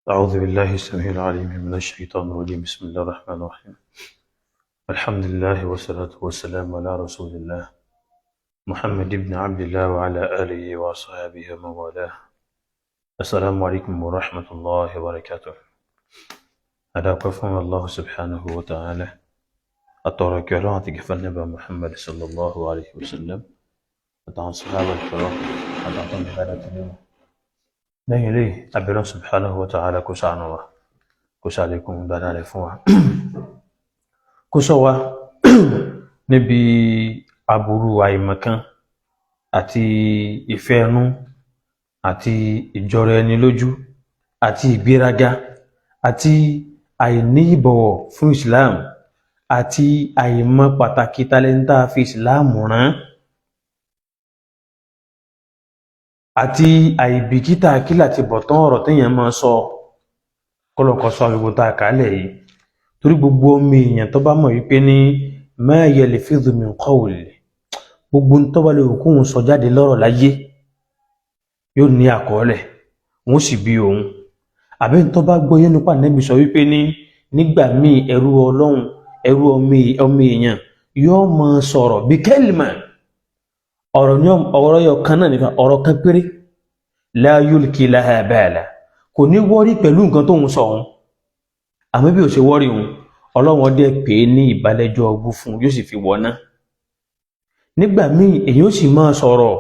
أعوذ بالله السميع العليم من الشيطان الرجيم بسم الله الرحمن الرحيم الحمد لله والصلاة والسلام على رسول الله محمد بن عبد الله وعلى آله وصحبه ومن والاه السلام عليكم ورحمة الله وبركاته أدعوكم الله سبحانه وتعالى أترك الله النبي محمد صلى الله عليه وسلم أتعن صحابة الكرام أتعن هذا اليوم lẹ́yìn ilé abẹ́lọ́ subhanahu wa ta'ala kó ṣàánú wa kó ṣàlékún dáadáa rẹ̀ fún wa kó ṣọ́ wa níbi aburú àìmọ̀kan àti ìfẹ́ ẹnu àti ìjọra ẹni lójú àti ìgbéraga àti àìní ìbọ̀wọ̀ fún Islam àti àìmọ̀ pàtàkì tálẹ́ńtà fi Islam rán àti àìbìkítà kílà ti bọ̀tán ọ̀rọ̀ téèyàn máa sọ kọ́lọ̀kọ́ sọ gbogbo tá a kálẹ̀ yìí torí gbogbo ọmọ èèyàn tó bá mọ̀ wípé ní ma yalfidhu min qawli gbogbo tó bá lè kóhun sọ jáde lọ́rọ̀ láyé yóò ní àkọọ́lẹ̀ wọ́n sì bí òun àbí tó bá gbọ́ yẹn nípa Ànábì sọ wípé ní nígbà míì ẹrú Ọlọ́run ẹrú ọmọ èèyàn yóò máa sọ̀rọ̀ bí kẹ́lìmà ọ̀rọ̀ yọ kan náà nìkan ọ̀rọ̀ kan péré la yulki laha bala kò ní wọ́rí pẹ̀lú nǹkan tó ń sọ ohun àmọ́ bí ò ṣe wọ́rí ohun Ọlọ́run dẹ̀ pé ní ìbálẹ́jọ́ ọgbú fún yóò sì fi wọ́ná nígbà míì èyí ó sì máa sọ̀rọ̀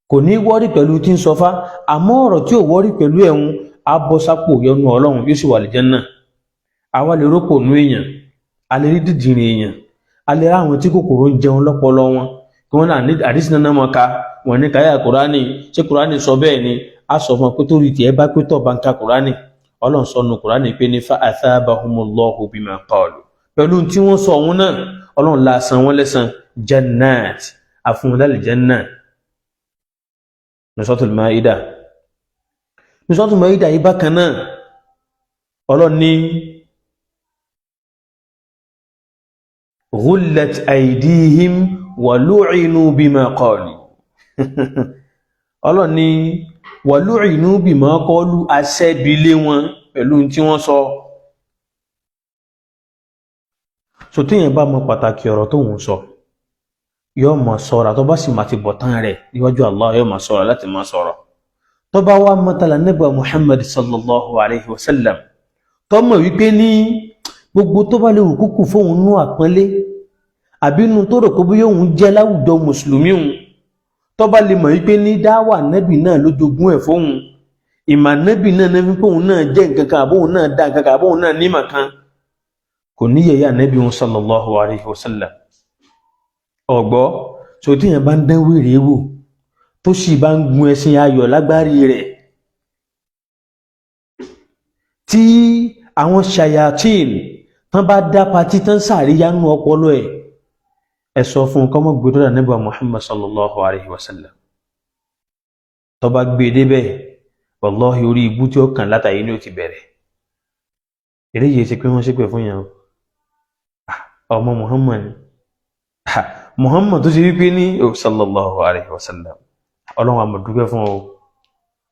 kò ní wọ́rí pẹ̀lú tí ń sọfá àmọ́ ọ̀rọ̀ tí ò wọ́rí pẹ̀lú ẹ̀hún abọ́sápò yọnu Ọlọ́run yóò sì wà lè Jánnà àwa lè rọ́pò nú èèyàn a lè rí dídìrín èèyàn a lè ráwọn tí kòkòrò ń jẹun lọ́pọlọ wọn kí wọ́n náà ní àdísì náà mọ́ ká wọ́n ní káyà kùránì ṣé kùránì sọ bẹ́ẹ̀ ni a sọ fún pé tó rí tiẹ̀ bá pé tọ̀ bá ń ka kùránì Ọlọ́run sọ nu kùránì pé ní fa athabahumullahu bima qalu pẹ̀lú tí wọ́n sọ ọ̀hún náà Ọlọ́run la san wọ́n lẹ́san jannat àfúnwọ́n janna Suratul Maida yìí bákan náà Ọlọ́run ní ghullat aydihim wàlúìnú bímọ kọlù Ọlọ́run ní wàlúìnú bímọ kọlù aṣẹ́bílé wọn pẹ̀lú tí wọ́n sọ so téèyàn bá mọ pàtàkì ọ̀rọ̀ tó ń sọ yóò mọ̀ sọ́ra tó bá sì máa ti bọ̀ tán rẹ̀ níwájú Allah yóò mọ̀ sọ́ra láti máa sọ̀rọ̀ tó bá wá mọ́tàlá Ànábì Muhammad sallallahu alaihi wasallam tó mọ̀ wípé ní gbogbo tó bá lè wù kúkú fóun nú àpọ́nlé àbínú tó rò kó bí yóò jẹ́ láwùjọ mùsùlùmí òun tó bá lè mọ̀ wípé ní dáwà nẹ́bì náà ló jogún ẹ̀ fóun ìmà nẹ́bì náà nẹ́bí fóun náà jẹ́ nǹkan kan àbóun náà dá nǹkan kan àbóun náà nímà kan kò ní yẹ̀yà nẹ́bì wọn sallallahu alaihi wasallam ọ̀gbọ́ so tí yẹn bá ń dán wèrè wò tó sì bá ń gun ẹṣin ayọ̀ lágbárí rẹ̀ tí àwọn ṣayatin tán bá dá patí tán sàríyánú ọpọlọ ẹ̀ ẹ sọ fún kọmọ gbọdọ̀ Ànábì Muhammad sallallahu alaihi wasallam tó bá gbé débẹ̀ wallahi orí ibú tí ó kàn látàyé ní ó ti bẹ̀rẹ̀ eré yìí ṣe pé wọ́n ṣépè fún yàn ọmọ Muhammad tó ṣe wípé ní sallallahu alaihi wasallam Ọlọ́run àmọ̀dúpẹ́ fún ọ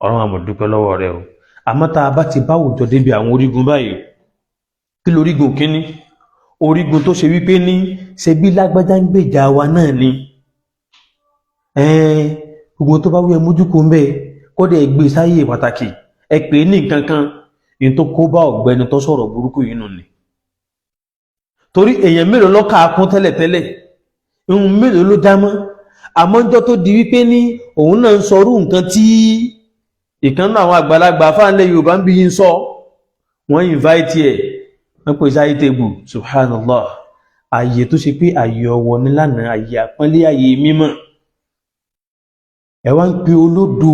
Ọlọ́run àmọ̀dúpẹ́ lọ́wọ́ rẹ o àmọ́ tá a bá ti báwùjọ débi àwọn orígun báyìí kí lórígun kíní orígun tó ṣe wípé ní ṣe bí lágbájá ń gbèjà wa náà ni gbogbo tó bá wí ẹ mójúkó ń bẹ kódà ẹgbẹ sáyé pàtàkì ẹ pè é ní nǹkan kan ní tó kó bá ọ̀gbẹ́ni tó sọ̀rọ̀ burúkú yìí nù ni torí èèyàn mélòó ló ká kún tẹ́lẹ̀tẹ́lẹ̀ ohun mélòó ló dá mọ́ àmọ́jọ́ tó di wípé ní òun náà ń sọrú nǹkan tí ìkànnà àwọn àgbàlagbà fáńlẹ̀ Yorùbá ń bí yín sọ wọ́n invite ẹ̀ wọ́n pè sáyé tébù subhanallah ààyè tó ṣe pé ààyè ọwọ́ nílànà ààyè àpọ́nlé ààyè mímọ́ ẹ wá ń pe olódo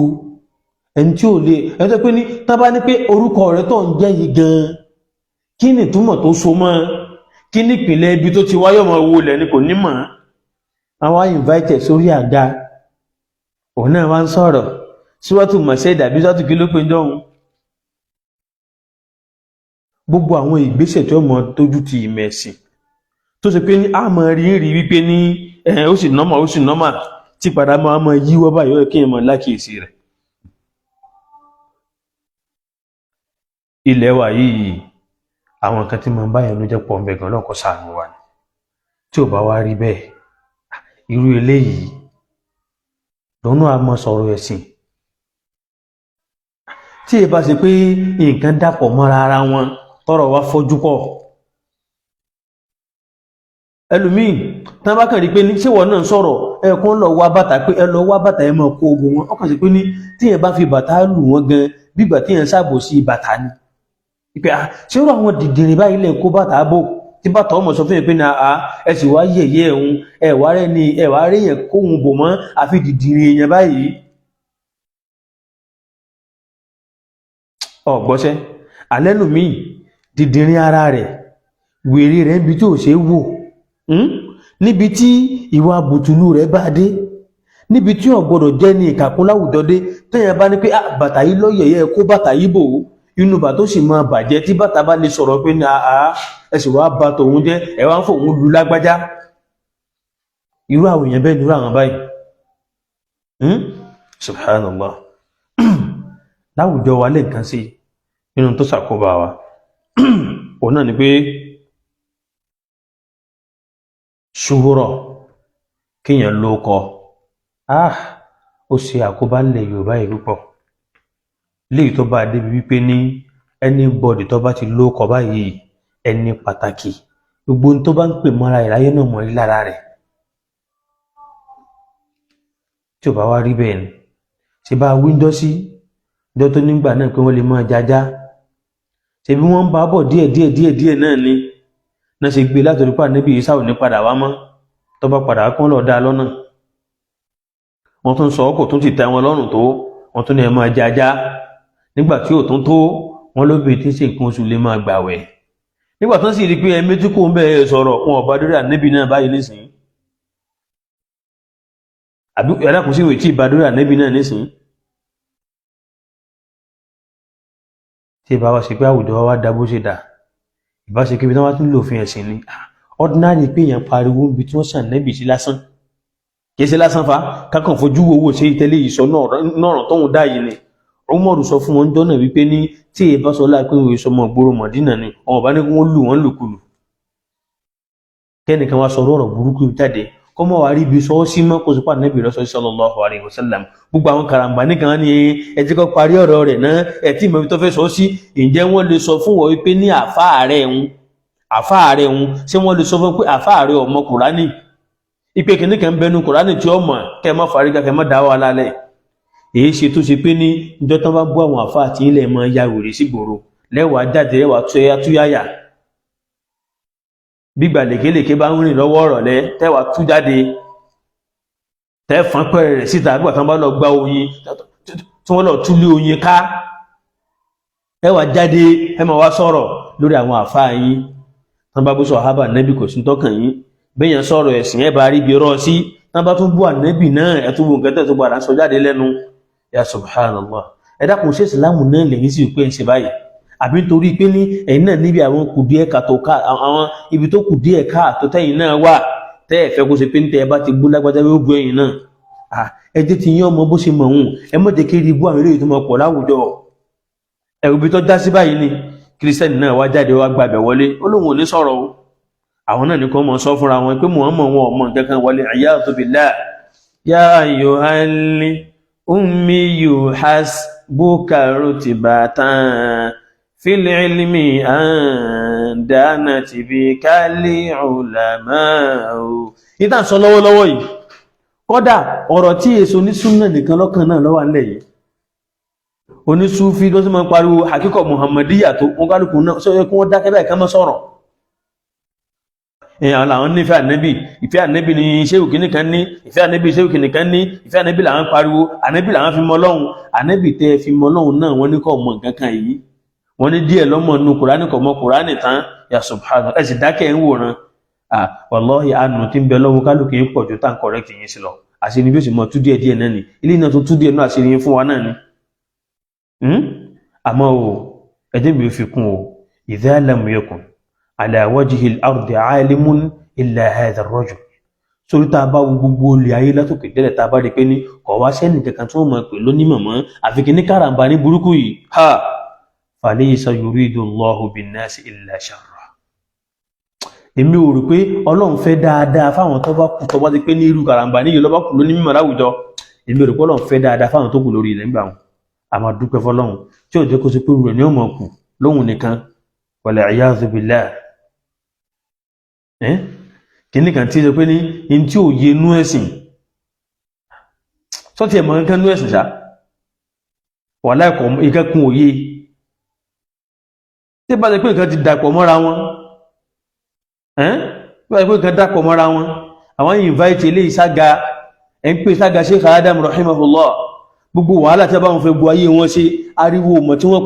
ẹni tí ò lè ẹni tó pé ní tábà ní pé orúkọ rẹ̀ tó ń jẹ́ yìí gan kí ni túmọ̀ tó so mọ́ kí ní ìpìlẹ̀ ibi tó ti wáyé ọmọ owó ilẹ̀ ni kò ní mọ̀ àwọn invite sórí àga òun náà wá ń sọ̀rọ̀ síwátù mọ̀ṣẹ́ ìdàbí sọ́tù kí ló pé jọ̀hún gbogbo àwọn ìgbésẹ̀ tí ó mọ tójú ti ìmẹ̀sìn tó ṣe pé ní a mọ̀ rí wípé ní ó sì nọ́mà tí padà máa mọ yíwọ́ báyìí ó yẹ kí ẹ mọ̀ lákìísí rẹ̀ ilẹ̀ wa yìí àwọn nǹkan tí mo ń bá yẹn ló jẹ́ pọ̀ ń bẹ gan lọ́kọ̀ ṣàánú wa ni tí ò bá wá rí bẹ́ẹ̀ irú eléyìí lọ́nà àmọ́ sọ̀rọ̀ ẹ̀sìn tí ẹ bá ṣe pé nǹkan dàpọ̀ mọ́ra ara wọn tọ́rọ̀ wá fọ́jú pọ̀ ẹlòmíì tán bá kàn rí pé ní ṣéwọ náà sọ̀rọ̀ ẹ̀kan lọ wá bàtà pé ẹ lọ wá bàtà ẹ máa kó ogun wọn ọkàn sí pé ní tíyẹn bá fi bàtà lù wọn gan bígbà tíyẹn ṣàbò sí bàtà ni ìpè ṣé ó àwọn dìdìrín báyìí lè kó bàtà bò tí bàtà ọmọ sọ fún yẹn pé ní ẹ sì wá yẹ̀yẹ́ ẹ̀hún ẹ̀wá rẹ̀ ni ẹ̀wá rẹ̀ yẹn kóhun bò mọ́ àfi dìdìrín èèyàn báyìí ọ̀gbọ́sẹ́ alẹ́ lòmíì dìdìrín ara rẹ̀ wèrè rẹ̀ níbi tí ò ṣe é wò níbi tí ìwà bùtùlù rẹ̀ bá dé níbi tí ò gbọdọ̀ jẹ́ ní ìkàkùn láwùjọ dé téèyàn bá ní pé bàtà yìí lọ́yẹ̀yẹ́ kó bàtà yìí bò ó inú bàtà ó sì máa bàjẹ́ tí bàtà bá lè sọ̀rọ̀ pé ní ẹ sì wá bà tòun jẹ́ ẹ wá ń fòun lu lágbájá irú àwọn èèyàn bẹ́ẹ̀ ni irú àwọn báyìí subhanallah láwùjọ wa lè nǹkan sí nínú tó ṣàkóbá wa òun náà ni pé ṣúhúrọ̀ kíyàn ló kọ ó ṣe àkóbá ńlẹ̀ Yorùbá yìí púpọ̀ léyìí tó bá débi wípé ní anybody tó bá ti ló kọ báyìí ẹni pàtàkì gbogbo tó bá ń pè mọ́ra ìráyé náà mọ́ rí lára rẹ̀ tí ò bá wá rí bẹ́ẹ̀ ni ṣe bá wíńdọ́ sí ìjọ tó nígbà náà pé wọ́n lè máa jájá ṣe bí wọ́n ń bá bọ̀ díẹ̀ náà ni náà ṣe gbé látòrí pà níbi ìsáwò ní padà wá mọ́ tó bá padà kán lọ dá lọ́nà wọ́n tún sọ ọkọ̀ tún ti tẹ́ wọn lọ́rùn tó wọ́n tún ní ẹ máa jájá nígbà tí ò tún tó wọ́n lóbìnrin tí ń ṣe nǹkan oṣù lè máa gbàwẹ̀ nígbà tó sì rí pé ẹmí tí kò ń bẹ̀rẹ̀ sọ̀rọ̀ wọn ọba dórí ànẹ́bì náà báyìí nísìnyí àbí ẹ̀dàkùn sí ìwé tí ìbá dórí ànẹ́bì náà nísìnyí tí ìbá wa ṣe pé àwùjọ wa dá bó ṣe dà ìbá ṣe kébí tán wá tún lòfin ẹ̀sìn ni ordinary pé èèyàn pariwo níbi tí wọ́n ṣàn nẹ́bì sí lásán kìí ṣe lásán fa kákan fojú owó ṣe ìtẹ́lẹ̀ ìsọ náà tóun dá yìí ni Umaru sọ fún wọn jọ́nà wípé ní tí ìbá sọ láàpẹ́ ìwé sọmọ gbòòrò Mọ̀dínà ni ọmọ bá ní kí wọ́n lù wọ́n lùkulù kẹ́nìkan wá sọ ọ̀rọ̀ burúkú jáde kọ́mọ wà rí ibi sọ sí mọ́ kó sípà nẹ́bì lọ́sọ̀ sallallahu alaihi wasallam gbogbo àwọn karambà nìkan ní ẹtí kọ́ parí ọ̀rọ̀ rẹ̀ náà ẹtí ìmọ̀ tó fẹ́ sọ sí ǹjẹ́ wọ́n lè sọ fún wọ́n wípé ní àfáàrẹ̀ ń ṣé wọ́n lè sọ fún pé àfáàrẹ̀ ọmọ Kùránì ìpè kìnnìkan bẹnu Kùránì tí ó mọ̀ kẹ́ mọ́ fàrígà kẹ́ mọ́ dáwọ́ alálẹ̀ èyí ṣe tó ṣe pé ní ìjọ tán bá bú àwọn àfáà tí ilẹ̀ mọ́ ya wèrè sí gbòòrò lẹ́wàá jáde lẹ́wàá túyáyà gbígbà lèkélèké bá ń rìn lọ́wọ́ ọ̀rọ̀lẹ́ tẹ́wàá tú jáde tẹ́fọn pẹ̀rẹ̀ rẹ̀ síta gbà tán bá lọ gbá oyin tí wọ́n lọ túlé oyin ká ẹwà jáde ẹ máa wá sọ̀rọ̀ lórí àwọn àfáà yín tán bá bú sàhábà nẹ́bì kò sí tọ́kàn yín bẹ́yàn sọ̀rọ̀ ẹ̀sìn ẹ bá rí bí rọ́ sí tán bá tún bú ànẹ́bì náà ẹ tún wo nǹkan tẹ̀ tó gbàdá sọ jáde lẹ́nu ya subhanallah ẹ dákun ṣe ìsìlámù náà lẹ́yìn sí pé ń ṣe báyìí àbí nítorí pé ní ẹ̀yin náà níbi àwọn kùdíẹ̀ kàtó ká àwọn ibi tó kùdíẹ̀ ká tó tẹ̀yin náà wà tẹ́ ẹ fẹ́ kó ṣe pé ní tẹ́ ẹ bá ti gbó lágbájá yóò bú ẹ̀yin náà ẹ jẹ́ ti yín ọmọ bó ṣe mọ̀ òun ẹ mọ̀ jẹ́ kiri ibú àwọn eléyìí tó mọ̀ pọ̀ láwùjọ ẹ̀rù ibi tó dá sí báyìí ni kírísítẹ́nì náà wá jáde wá gbàbẹ̀ wọlé ó lóun ò ní sọ̀rọ̀ o àwọn náà ní kó mọ̀ sọ fúnra wọn pé Muhammad wọn ọmọ nǹkan kan wọlé a'yadhu billah ya ayyuhal ummiyu hasbuka rutbatan fil ilmi andanati bikali ulama'u ìtàn sọ lọ́wọ́lọ́wọ́ yìí kódà ọ̀rọ̀ tí èso ní súnnà nìkan lọ́kàn náà lọ́wọ́ ńlẹ̀ yìí onísúfí ló sì máa ń pariwo hakíkọ̀ Muhammadiyya tó wọ́n kálukú náà sọ yẹ kí wọ́n dákẹ́ báyìí ká má sọ̀rọ̀ èèyàn làwọn nífẹ̀ẹ́ ànẹ́bì ìfẹ́ ànẹ́bì ní ṣéwù kìnnìkan ní ìfẹ́ ànẹ́bì ṣéwù kìnnìkan ní ìfẹ́ ànẹ́bì làwọn pariwo ànẹ́bì làwọn fi mọ Ọlọ́hun ànẹ́bì tẹ́ fi mọ Ọlọ́hun náà wọ́n ní kọ́ mọ nǹkan kan yìí wọ́n ní díẹ̀ lọ́mọ nínú Kùránì kọ̀ mọ Kùránì tán ya subhanallah ẹ̀ sì dákẹ́ ń wòran wallahi àánú tí ń bẹ lọ́wọ́ kálukú yín pọ̀ ju tá ń correct yín sí lọ àṣírí bí ó sì mọ tú díẹ̀ díẹ̀ náà ni ilé iná tó tú díẹ̀ náà àṣírí yín fún wa náà ni àmọ́ o ẹjẹ́ mi ò fi kún o idha lam yakun ala wajhi al-ardi alimun illa hadha ar-rajul sórí tá a bá wo gbogbo olè ayé látòkè délẹ̀ tá a bá rí pé ní kọ̀ wá sẹ́nì kankan tí wọ́n mọ̀ pé lónìí mọ̀mọ́ àfi kí ní káràmbá ní burúkú yìí falaysa yuridu Allahu bin-nasi illa sharra. Èmi ò rò pé Ọlọ́run fẹ́ dáadáa fáwọn tó bá kù tó bá ti pé ní irú karambà ní ìlú bá kù lóní mímọ̀ láwùjọ. Èmi ò rò pé Ọlọ́run fẹ́ dáadáa fáwọn tó kù lórí ilẹ̀ ńgbà wọn. A máa dúpẹ́ fọ́lọ́run tí ò jẹ́ kó sí pé rẹ̀ ní ó mọ̀ kù lóhun nìkan wal-'iyadhu billah. Kìíní kan tí ó pé ní in tí ò yé nú ẹ̀sìn sọ́tí ẹ̀mọ̀ nǹkan nú ẹ̀sìn ṣá wà láìkọ̀ ìkẹ́kùn òye tí bá jẹ́ pé nǹkan ti dàpọ̀ mọ́ra wọn bá jẹ́ pé nǹkan dàpọ̀ mọ́ra wọn àwọn invite ilé ìsága ẹ̀ ń pè sága Sheikh Adam rahimahullah gbogbo wàhálà tí a bá wọn fẹ́ bu ayé wọn ṣe ariwo mọ̀ tí wọ́n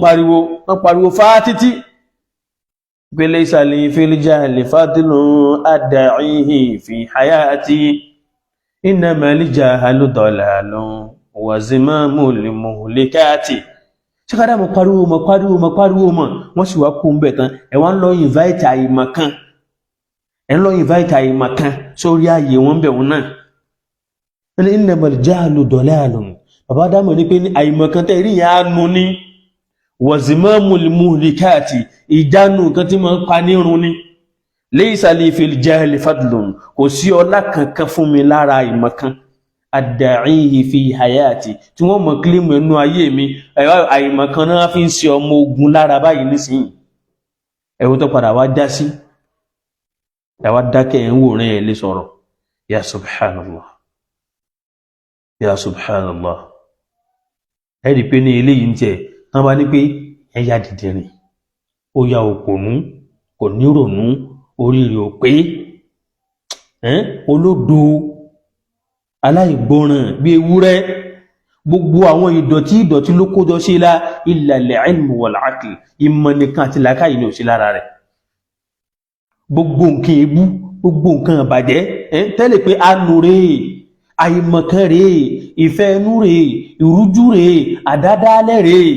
pariwo fáá títí gbélé ìsàlẹ̀ ìfẹ́lẹ́jà lè fàdínú àdáyìí fi hayati innama al-jahlu dalalun wa zimamu al-muhlikati. Ṣé ká dámọ̀ pariwo mọ̀ wọ́n sì wá kó ń bẹ̀ tán ẹ̀wọ́n lọ invite àìmọ̀ kan sórí ààyè wọn bẹ̀ wọn náà. Innama al-jahlu dalalun bàbá dámọ̀ ní pé ní àìmọ̀ kan tẹ́ rí ìyá nu ní wazimamul muhlikati ìjánu nǹkan tí ma ń pa nírun ní laysa li fil jahli fadlun kò sí ọlá kankan fún mi lára ìmọ̀kan adda'ihi fi hayati tí wọ́n mọ̀ kílímù ẹnu ayé mi àìmọ̀kan náà fi ń ṣe ọmọ ogun lára báyìí nísìnyí ẹ̀wọ́n tó padà wá dá sí ẹ̀wá dákẹ́ ẹ̀ ń wò rẹ̀ ẹ̀ lè sọ̀rọ̀ ya subhanallah ẹ̀rí pé ní eléyìí ń tẹ̀ tán bá ní pé ẹ̀yà dìde rìn ó ya òpònú kò nírònú oríire ò pé olódo aláìgbọràn bí ewúrẹ́ gbogbo àwọn ìdọ̀tí ló kójọ sí ilá illa al-ilmu wal-aql ìmọ̀ nìkan àti làákàyè ní òsì lára rẹ̀ gbogbo nǹkan ebú gbogbo nǹkan àbàjẹ́ tẹ́lẹ̀ pé anú rẹ̀ àìmọ̀kan rẹ̀ ìfẹ́ ẹnu rẹ̀ ìrújú rẹ̀ àdádálẹ̀ rẹ̀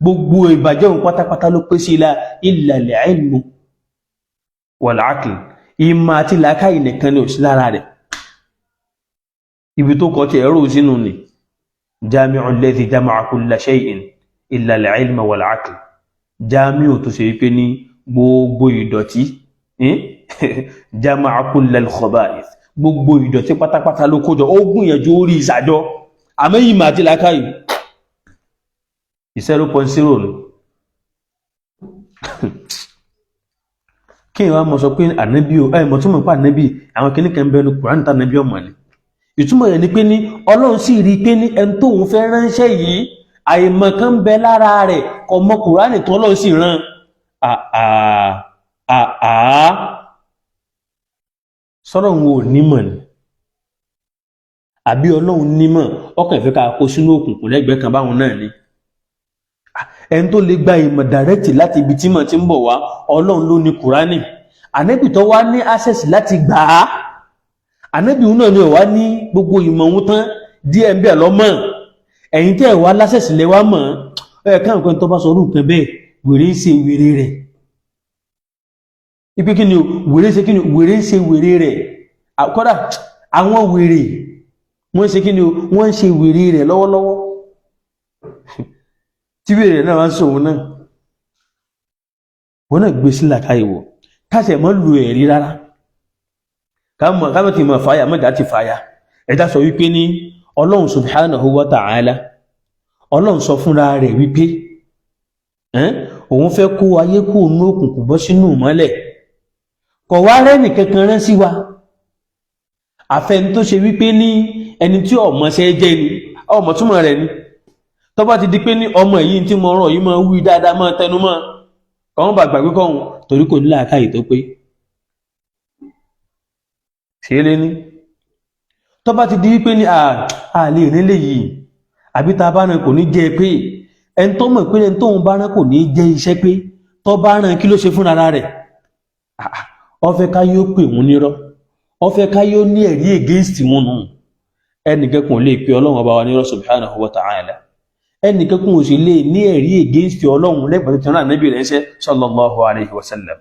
gbogbo ìbàjẹ́ òun pátápátá ló pé sí ilá illa al-ilmu wal-aql ìmọ̀ àti làákàyè nìkan ní òsì lára rẹ̀ ibi tó kọ́ ti ẹ̀rọ sínú ni jami'u alladhi jama'a kulla shay'in illa al-ilma wal-aql jami'u tó ṣe wípé ní gbogbo ìdọ̀tí jama'a kulla al-khaba'ith gbogbo ìdọ̀tí pátápátá ló kójọ ó gbìyànjú orí ìsàjọ àmọ́ ìmọ̀ àti làákàyè 0.0 ni kí ìwà mọ̀ sọ pé ànábì mọ̀ túnmọ̀ pà ànábì àwọn kìnnìkan bẹnu Kùránì tà ànábì ọmọ ni ìtumọ̀ rẹ̀ ni pé ní Ọlọ́run sì rí pé ní ẹni tóun fẹ́ ránṣẹ́ yìí àìmọ̀ kan bẹ lára rẹ̀ kò mọ̀ Kùránì tó Ọlọ́run sì rán sọ́rọ̀ wọn ò nímọ̀ ni àbí Ọlọ́run nímọ̀ ọkàn ìfẹ́ ká kó sínú òkùnkùn lẹ́gbẹ̀ẹ́ kan báwọn náà ni ẹni tó lè gba ìmọ̀ dàrẹ́tì láti ibi tí mọ̀ ti ń bọ̀ wá Ọlọ́run ló ní Kùránì ànábì tó wá ní access láti gbà á ànábì náà ni ó wá ní gbogbo ìmọ̀ ohun tán díẹ̀ ń bẹ̀ lọ́mọ̀ ẹ̀yin tẹ́ ẹ̀ wá lásẹ̀sì lẹ wá mọ̀ ẹ̀ káwọn kan tó bá sọ orúkọ bẹ́ẹ̀ wèrè ń ṣe wèrè rẹ̀ ipe kí ni o wèrè ṣe kí ni wèrè ń ṣe wèrè rẹ̀ kódà àwọn wèrè wọ́n ṣe kí ni o wọ́n ń ṣe wèrè rẹ̀ lọ́wọ́lọ́wọ́ tí wèrè náà wá ń sòun náà wọ́n náà gbé sílà káyìwò káṣẹ̀ mọ́ lu ẹ̀rí rárá kámọ̀ tí mọ̀ fàyà mọ́dá ti fàyà ẹ̀dá sọ wípé ní Ọlọ́run subhanahu wa ta'ala Ọlọ́run sọ fúnra rẹ̀ wípé òun fẹ́ kó ayé kó nú òkùnkùn bọ́ sínú mọ́lẹ̀ kọ̀ wá rẹ́nì kankan rán sí wa àfẹni tó ṣe wípé ní ẹni tí ọmọ ṣe jẹ́ ni ọmọ túmọ̀ rẹ̀ ni tó bá ti di pé ní ọmọ yìí tí mo rọ̀ yìí máa wí dáadáa máa tẹnu mọ́ ọmọ bàgbà pé kọ́hún torí kò ní làákàyè tó pé ṣe lé ní tó bá ti di wípé ní àlè nílé yìí àbí ta bá rán kò ní jẹ́ pé ẹni tó mọ̀ pé ẹni tóun bá rán kò ní jẹ́ iṣẹ́ pé tó bá rán kí ló ṣe fún ara rẹ̀ ó fẹ́ ká yóò pè wọ́n nírọ́ ó fẹ́ ká yóò ní ẹ̀rí against wọn nù ẹnìkan kò lè pe Ọlọ́run ọba wa nírọ́ subhanahu wa ta'ala ẹnìkan kò sì lè ní ẹ̀rí against Ọlọ́run lẹ́gbẹ̀ẹ́ tí wọ́n náà Nábì rẹ̀ ṣe sallallahu alayhi wa sallam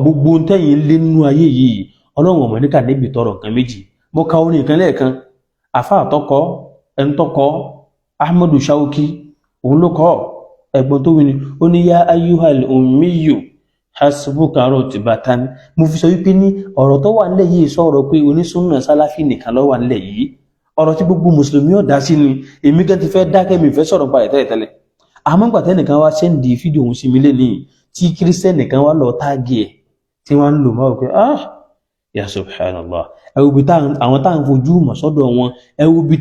gbogbo tẹ́yìn lé nínú ayé yìí Ọlọ́run ọmọ níkà níbi tọrọ nǹkan méjì mo ka orin kan lẹ́ẹ̀kan àfá àtọ́kọ́ ẹntọ́kọ́ Ahmadu Shauki òun ló kọ́ ẹ̀gbọ́n tó wí ni ó ní yá ayyuhal ummiyu hasbuka rutbatan. mo fi sọ wípé ní ọ̀rọ̀ tó wà nílẹ̀ yìí sọ̀rọ̀ pé onísùnnà sálàfí nìkan ló wà nílẹ̀ yìí, ọ̀rọ̀ tí gbogbo mùsùlùmí ọ̀dá sí ni. èmi gan ti fẹ́ dákẹ́, mi fẹ́ sọ̀rọ̀ nípa rẹ̀ tẹ́lẹ̀. àmọ́ gbà tẹ́nìkan wá sẹ́ndì fídíò òun sí mi lénìí tí kírísítẹ́nì kan wá lọ táàgì ẹ̀ tí wọ́n ń lò máa wò pé ya subhanallah, ẹwù bí àwọn tá à ń fojú mọ̀ sọ́dọ̀ wọn, ẹwù bí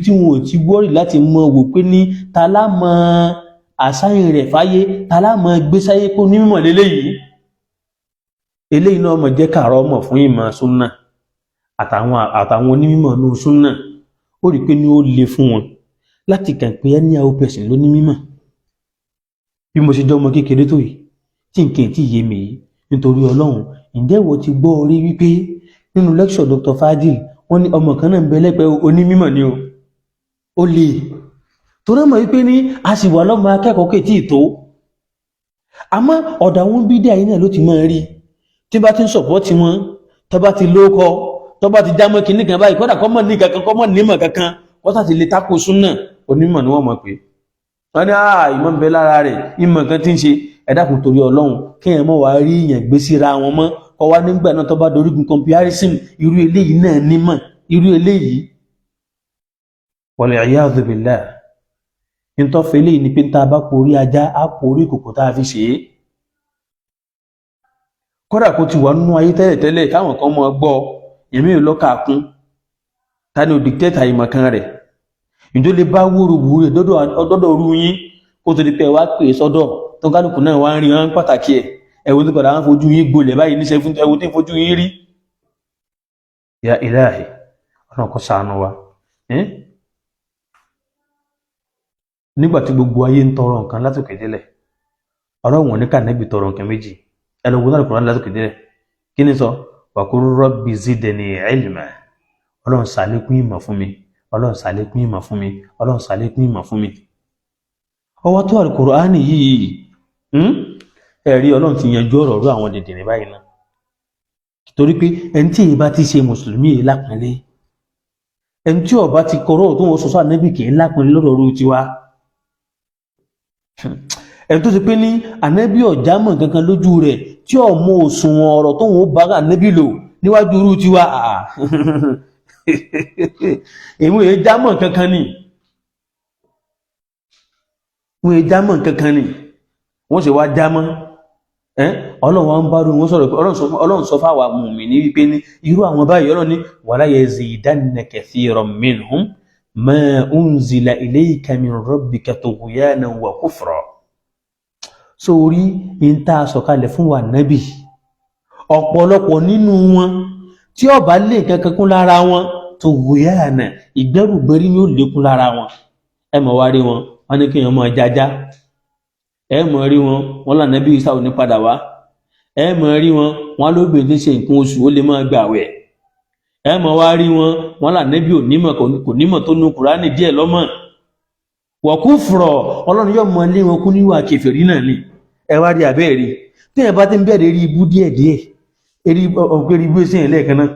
tí wọn ò ti wọ́rì láti mọ wò pé ní ta lá mọ àṣàyàn rẹ̀ fáyé, ta lá mọ gbé sáyé kó ní mímọ̀ léléyìí. eléyìí náà mọ̀ jẹ́ kààrọ̀ mọ̀ fún ìmọ̀ súnà àtàwọn onímọ̀ ní súnà. ó rí pé ní ó le fún wọn láti kàn pé ẹni àwọn pẹ̀sìn ló ní mímọ̀. bí mo ṣe jẹ́ ọmọ kékeré tó yìí tí nǹkan tí yé mi yìí, nítorí Ọlọ́run, ǹjẹ́ ìwọ ti gbọ́ orí wípé nínú lecture Dr. Fadil wọ́n ní ọmọ kan náà ń bẹ lẹ́gbẹ̀ẹ́ onímímọ̀ ni ó lè tó náà mọ̀ wípé ní a sì wà lọ́mọ akẹ́kọ̀ọ́ kè tí ì tó. àmọ́ ọ̀dọ̀ àwọn bídíà yìí náà ló ti máa rí tí bá ti ń sọ̀pọ́tì wọn, tó bá ti lóókọ, tó bá ti jámọ́ kinní kan báyìí, kódà kọ́mọ̀ ní kankan, kọ́mọ̀ nímọ̀ kankan, wọ́n sá ti lè tako súnà, onímọ̀ ni wọ́n mọ̀ pé wọ́n ní ìmọ̀ ń bẹ lára rẹ̀, ìmọ̀ kan tí ń ṣe. ẹ dákun torí Ọlọ́run, kí ẹ mọ̀ wá rí ìyàn gbé síra wọn mọ́, kọ́ wá nígbà náà tó bá dorígun comparison irú eléyìí náà nímọ̀ irú eléyìí. wal iyadhu billah. nítọ́fẹ́ eléyìí ni pé tá a bá porí ajá á porí kòkò tá a fi ṣe é. kódà kó ti wà nínú ayé tẹ́lẹ̀tẹ́lẹ̀ káwọn kan mọ̀ gbọ́ èmi ò lọ́kà kún ta ni ò dìkítẹ́tà ìmọ̀kan rẹ̀. ìjọ lè bá wúrúwú rẹ̀ dọ́dọ̀ orú yín kó tó di pé wá pè sọ́dọ̀ tó kálukú náà wá ń rí wọn pàtàkì ẹ̀. ẹ̀wọ̀n tó padà wọn fojú yín gbolẹ̀ báyìí níṣẹ́ fún ẹ̀wọ̀n tí fojú yín rí. ya ilahi, ọ̀nà kó ṣàánú wa. nígbà tí gbogbo ayé ń tọrọ nǹkan látòkè délẹ̀, Ọlọ́run ní ká Nábì tọrọ nǹkan méjì. ẹlòmíràn náà Kùránì látòkè délẹ̀ kí ni sọ? wa qul rabbi zidni ilma. Ọlọ́run ṣàlékún ìmọ̀ fún mi, Ọlọ́run ṣàlékún ìmọ̀ fún mi, Ọlọ́run ṣàlékún ìmọ̀ fún mi. ọwọ́ tó Al-Kùránì yìí ẹ̀rí Ọlọ́run ti yanjú ọ̀rọ̀ rú àwọn dèdè ní báyìí náà. torí pé ẹni tí èyí bá ti ṣe mùsùlùmí yìí lápẹ́lẹ́, ẹni tí ó bá ti kọ̀rọ̀ tó wọn sọ̀sọ́ Ànábì kì í lápẹ́lẹ́ lọ́dọ̀ rú tiwa. ẹni tó ti pé ní Ànábì ọ̀já mọ̀ kankan lójú rẹ̀ tí ó mọ òṣùwọ̀n ọ̀rọ̀ tó wọn bá Ànábì lò níwájú rú tiwa. èmi èyí já mọ̀ kankan ni, wọ́n èyí já mọ̀ kankan ni, wọ́n sì wá já mọ́. Ọlọ́run wa ń bá wọn sọ̀rọ̀ pé Ọlọ́run sọ fáwọn mùmínì wípé ní irú àwọn báyìí Ọlọ́run ní wala yazidanna kathiran minhum ma unzila ilayka min rabbika tughyanan wa kufra. sórí ń tá a sọ̀kalẹ̀ fún wa Nábì, ọ̀pọ̀lọpọ̀ nínú wọn tí ó bá lè kankan kún lára wọn tughyanan, ìgbẹ́rùgbẹ́rí ni ó lékún lára wọn. ẹ mọ̀ wá rí wọn, wọ́n ní kí èèyàn máa jájá. ẹ mọ̀ rí wọn l'Ànábì Ìsá ò ní padà wá. ẹ mọ̀ rí wọn lóbìnrin tí ṣe nǹkan oṣù ó lè máa gbààwẹ̀. ẹ mọ̀ wá rí wọn l'Ànábì ò nímọ̀ kò nímọ̀ tó nu Kùránì díẹ̀ lọ́mọ̀. wa kufra, Ọlọ́run yóò mọ ilé wọn kú níwà kèfèrí náà ni. ẹ wá rí abẹ́ẹ̀rí tí ẹ bá ti ń bẹ̀rẹ̀ rí ibú díẹ̀díẹ̀, eri ibú ẹsẹ̀ yẹn lẹ́ẹ̀kan náà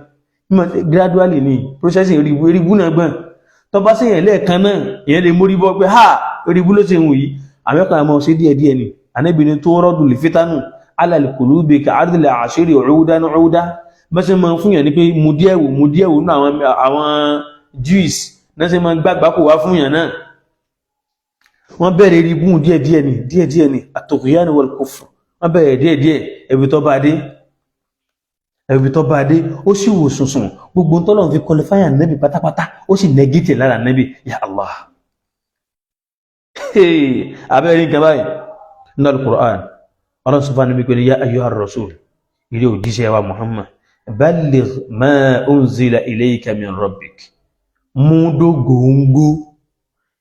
gradually ni processing eri ibú náà gbọ̀n. tó bá sẹ́yìn lẹ́ẹ̀kan náà ìyẹn lè mórí bọ́ pé eri ibú ló ṣe ń wù yìí. àmẹ́kọ̀ àmọ́ sí díẹ̀díẹ̀ ni. Ànábì ní tó rọ́dù lè fítánù alàlùkùlùbì ká àdìlẹ̀ àṣírí ọ̀rúdá bá ṣe máa ń fún yàn ní pé mú díẹ̀ wò ní àwọn Jews náà ṣe máa ń gbàgbà kò wá fún yàn náà. wọ́n bẹ̀rẹ̀ rí bùn díẹ̀díẹ̀ ni at-tughyan wal kufr. wọ́n bẹ̀rẹ̀ díẹ̀díẹ̀ ẹbí tó bá dé ó sì wò sùnsùn gbogbo tọ́lọ́run fi qualify Ànábì pátápátá ó sì negate lára Ànábì. Ya Allah, abẹ́rẹ́ nǹkan báyìí nínú Al-Qur'an. Ọlọ́run sọ fún Ànábì pé ya ayyuhar rasul, ilé òjíṣẹ́ wa Muhammad, balligh ma unzila ilayka min rabbik. mú dógóńgó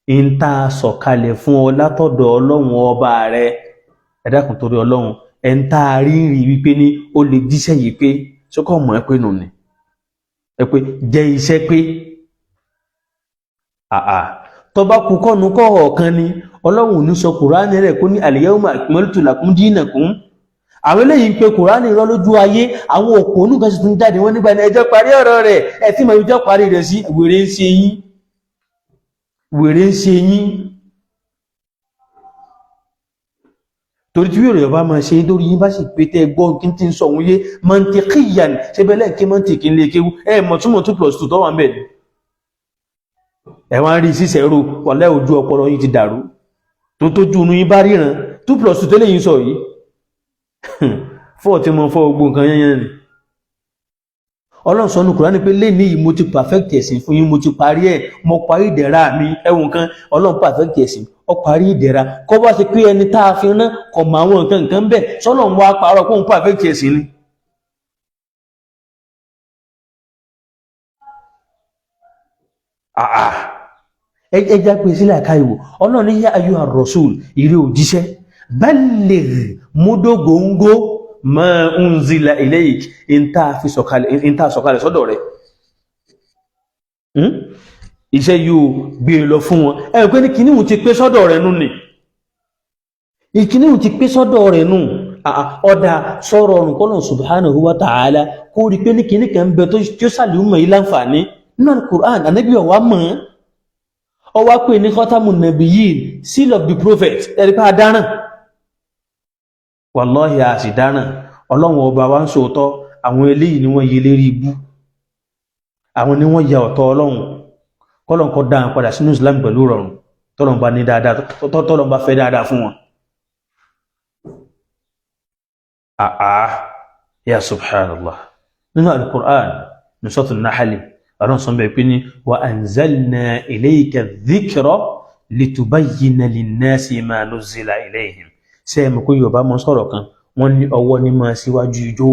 ń tá a sọ̀kalẹ̀ fún ọ látọ̀dọ̀ Ọlọ́run ọba rẹ. ẹ dákun torí Ọlọ́run, ẹ ń tá a rí wípé ní ó lè jíṣẹ́ yìí pé sọ́kọ̀ mọ̀ ẹ pé nù ni ẹ pé jẹ́ iṣẹ́ pé tó bá kú kọ́nu kọ́ ọ̀kan ni Ọlọ́run ní sọ Kùránì rẹ̀ kó ní al-yawma akmaltu lakum dinakum. àwọn eléyìí ń pe Kùránì rọ lójú ayé, àwọn òpó onúkan sì tún jáde wọ́n nígbà ní ẹjọ́ parí ọ̀rọ̀ rẹ̀, ẹ tí mo ẹjọ́ parí rẹ̀ sí wèrè ń ṣe yín. torí tí yóò bá máa ṣe nítorí yín bá sì pé tẹ́ gbọ́ kí n ti ń sọ òun yé mantiqiyan ṣe bẹ́ẹ̀ kí mọ́ntìkì ń lè kéwú mọ̀ túmọ̀ 2+2 tó wà ń bẹ̀ ni ẹ wá ń rí sísẹ̀rò wọlé ojú ọpọlọ yìí ti dàrú tó tójú inú yín bá ríran 2+2 tẹ́lẹ̀ yìí sọ yìí 4 tí mo fọ́ gbogbo nǹkan yẹn ni Ọlọ́run sọ nínú Kùránì pé lé ní yìí mo ti perfect ẹ̀sìn fún yín mo ti parí ẹ̀ mo parí ìdẹ̀ra mi ẹ̀wọ̀n kan Ọlọ́run perfect ẹ̀sìn ó parí ìdẹ̀ra kọ́ bá ṣe pé ẹni tá a fi rán kọ̀ mọ àwọn nǹkan bẹ́ẹ̀ sọ́lọ́run wá parọ́ kóun perfect ẹ̀sìn ni. ẹja pé sílẹ̀ àká ìwò Ọlọ́run ní yá ayyuha ar-rasul ìrẹ́ òjíṣẹ́ balligh múdógóńgó ma unzila ilayk ìntà sọ̀kalẹ̀ sọ́dọ̀ rẹ̀ iṣẹ́ yóò gbé lọ fún wọn pé ní kìíní ti pé sọ́dọ̀ rẹ̀ nù ní ìkìíní ti pé sọ́dọ̀ rẹ̀ nù ọ̀dà sọ̀rọ̀ ọ̀rùn kọ́lọ̀ subhanahu wa ta'ala kó rí pé ní kìíní kan bẹ tó sàlùmọ̀ yìí láǹfààní nínú al-Qur'an ànábì ọ̀wá mọ̀ ọwá pé ní khatamun nabiyyin seal of the prophet ẹ̀rí pé adáràn wallahi àti dáràn Ọlọ́run ọba wa ń sòótọ́ àwọn eléyìí ni wọ́n yẹ lérí ibú àwọn ni wọ́n ya ọ̀tọ̀ Ọlọ́run kọ́lọ̀n kọ́ dáhùn padà sínú Islam pẹ̀lú rọrùn tọ́lọ̀n bá ní dáadáa tọ́lọ̀n bá fẹ́ dáadáa fún wọn. Ya subhanallah nínú al-Qur'an ní suratul Nahl Ọlọ́run sọ bẹ́ẹ̀ pé ní wa anzalna ilayka dhikra litubayyina linnasi ma nuzzila ilayhim sẹ́ẹ̀mù kó Yorùbá mọ́ sọ̀rọ̀ kan wọ́n ní ọwọ́ ní máa síwájú ijó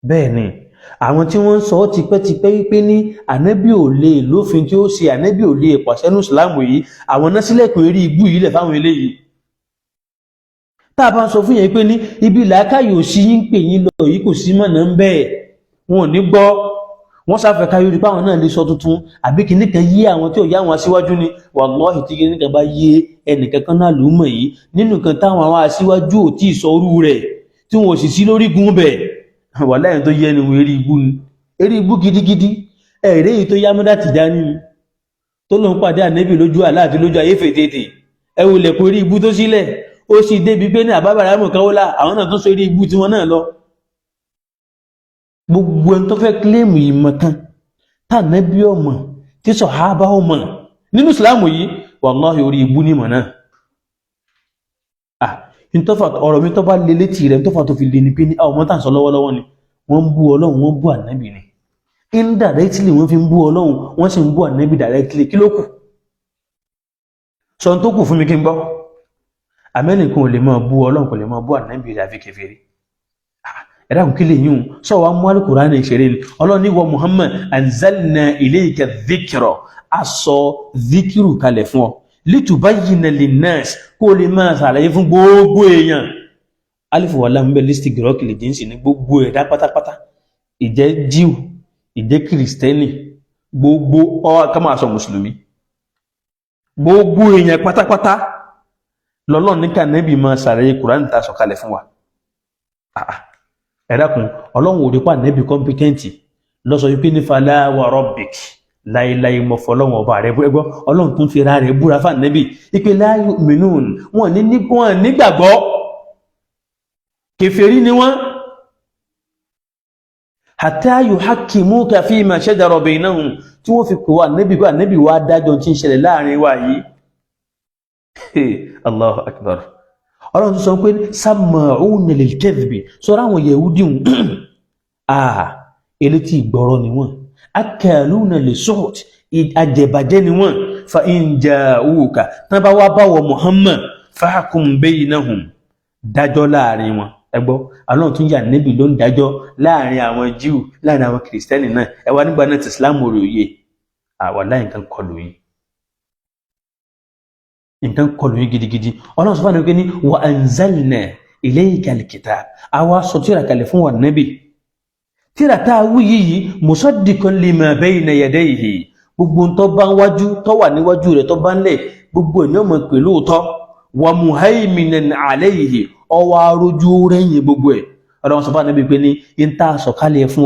bẹ́ẹ̀ ni àwọn tí wọ́n ń sọ tipẹ́tipẹ́ wípé ní ànábì ò lè lófin tí ó ṣe ànábì ò lè pàṣẹ ní ìsìláàmù yìí àwọn náà sílẹ̀kùn eré ibú yìí lẹ̀ fáwọn eléyìí tá a bá ń sọ fún yẹn pé ní ibi làákàyè òsì yín pè yín lọ yìí kò sí mọ̀nà ń bẹ́ẹ̀ wọn ò ní gbọ́ wọ́n sáfẹ́ káyọ̀ rí páwọn náà lè sọ tuntun àbí kìíní kan yé àwọn tí ò yá àwọn aṣíwájú ni wallahi tí kìíní kan bá yé ẹnìkankan náà ló mọ̀ yìí nínú kan táwọn àwọn aṣíwájú ò tí ì sọ orú rẹ̀ tí wọn ò sì sí lórí gun bẹ̀ wallahi tó yẹ ẹni wọn eré ibú ni eré ibú gidigidi ẹ̀rẹ́ yìí tó yá mọ́dá Tìjání tó lóun pàdé ànẹ́bì lójú àlá àti lójú ayé fètètè ẹ wò lẹ̀kùn eré ibú tó sílẹ̀ ó sì débi pé ní àbábàrà mọ̀ káwọ́lá àwọn náà tó sọ eré ibú tí wọn náà lọ gbogbo ẹni tó fẹ́ kílèmù ìmọ̀ kan tànàbí ọmọ tí sàhábà ọmọ nínú ìsìláàmù yìí wallahi orí ibú ní mọ̀ náà ọ̀rọ̀ mi tó bá lè létí rẹ̀ tó fà tó fi lè ní pé ní àwọn ọmọ tàn sọ lọ́wọ́lọ́wọ́ ni wọ́n ń bú Ọlọ́run wọ́n bú ànábì ni indirectly wọ́n fi ń bú Ọlọ́run wọ́n sì ń bú ànábì directly kí ló kù sọ tó kù fún mi kí n gbọ́ amẹ́nìkan ò lè máa bú Ọlọ́run kò lè máa bú ànábì rẹ̀ àfi kèfèrí ẹ̀dàkùn kí lè yíò sọ wá mú al-Qur'an ìṣeré ni Ọlọ́run ní wa Muhammad anzalna ilayka dhikra a sọ zikiru kalẹ̀ fún ọ litubayyina linnas kó lè máa ṣàlàyé fún gbogbo èèyàn alifu wà láàmú bẹ́ lísìtì gírọ́kì lè jíǹsì ní gbogbo ẹ̀dá pátápátá ìjẹ́ jíù ìjẹ́ kìrìsìtẹ́nì gbogbo ká máa sọ mùsùlùmí gbogbo èèyàn pátápátá lọ́lọ́run ní kànábì máa ṣàlàyé Kùránì tá sọ kalẹ̀ fún wa ẹ̀dàkùn Ọlọ́run ò rí pa nẹ́bì kọ́mpítẹ́ǹtì lọ́sọ wípé ní fala wa rabbik láìláì mọ̀ fọlọ́run ọba rẹ̀ ẹgbọ́ Ọlọ́run tún fi ra rẹ̀ búra fà nẹ́bì ipé la yu'minun wọn nígbàgbọ́ kèfèrí ni wọ́n hatta yuhakkimuka fima shajara baynahum tí wọ́n fi kò wà nẹ́bì wá dájọ́ tí ń ṣẹlẹ̀ láàrin wa yìí Allahu akbar Ọlọ́run tó sọ pé sama'una lil-kadhbi sọ́rọ̀ àwọn Yẹ̀húdí elétí ìgbọ́rọ̀ ni wọ́n akaluna lis-suht àjẹbàjẹ́ ni wọ́n fa in ja'uka tán bá wá báwọ̀ Muhammad fahkum baynahum dájọ́ láàrin wọn ẹgbọ́ Ọlọ́run tún yà níbi ló ń dájọ́ láàrin àwọn Jíù láàrin àwọn kìrìsìtẹ́nì náà ẹwà nígbà náà ti Islam orí òye wallahi nǹkan kọlù yìí nǹkan kọlù yìí gidigidi Ọlọ́run sọ fún àwọn ní wa anzalna ilayka al-kitab àwa sọ tírà kalẹ̀ fún wa nábì tírà tá a wí yìí musaddiqan lima bayna yadayhi gbogbo tó bá ń wájú tó wà níwájú rẹ̀ tó bá ń lẹ̀ gbogbo ènìyàn mọ̀ pé lóòótọ́ wa muhaiminan alayhi ọwọ́ arójú rẹ̀yìn gbogbo ẹ̀ Ọlọ́run sọ fún àwọn pé ní ìta sọ̀kalẹ̀ fún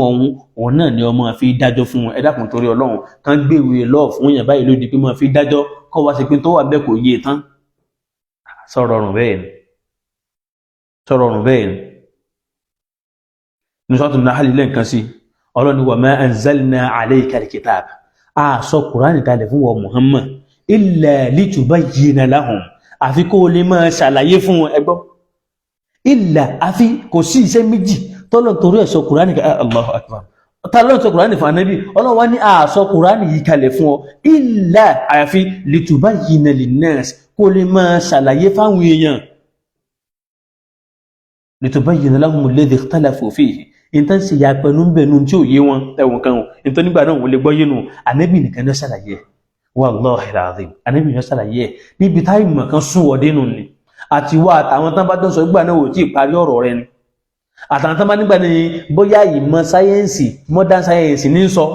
òun náà ni ọmọ fi dájọ́ fún ẹ dákun torí Ọlọ́run kan gbèwé lọ́ọ̀ fún yàn báyìí lódì pé máa fi dájọ́ kọ́ wá sí pé tó wà bẹ́ẹ̀ kò yé tán sọ̀rọ̀ ọ̀rùn bẹ́ẹ̀ ni sọ̀rọ̀ ọ̀rùn bẹ́ẹ̀ ni nusratun nahl lẹ́ǹkan sí ọlọ́ni wa ma anzalna alayka alkitab a sọ kùránì kalẹ̀ fún wa Muhammad illa litubayyina lahum àfi kó lè máa ṣàlàyé fún wọn ẹgbọ́ illa àfi kò sí iṣẹ́ méjì tọ́lọ̀ torí ẹ̀ sọ kùránì kalẹ̀ Allahu akbar tọ́lọ̀ sọ kùránì fún anábì ọlọ́run wá ní a sọ kùránì yìí kalẹ̀ fún ọ illa àfi litubayyina linnas kó lè máa ṣàlàyé fáwọn èèyàn litubayyina lahum alladhi ikhtalafu fihi ìtàn sì yà pẹ̀lú bẹ̀nu tí ò yé wọn ẹ̀wọ̀n kan ò ìtàn nígbà náà wọ́n lè gbọ́ yénu ànábì nìkan ló ṣàlàyé wallahi alazim ànábì ló ṣàlàyé níbi táì mọ̀ kan sún wọ́dé nù ni àti wá àtàwọn tán bá dán sọ nígbà náà ò tí ì parí ọ̀rọ̀ rẹ ni àtàwọn tán bá nígbà ní bóyá ìmọ̀ sáyẹ́ǹsì modern science ní sọ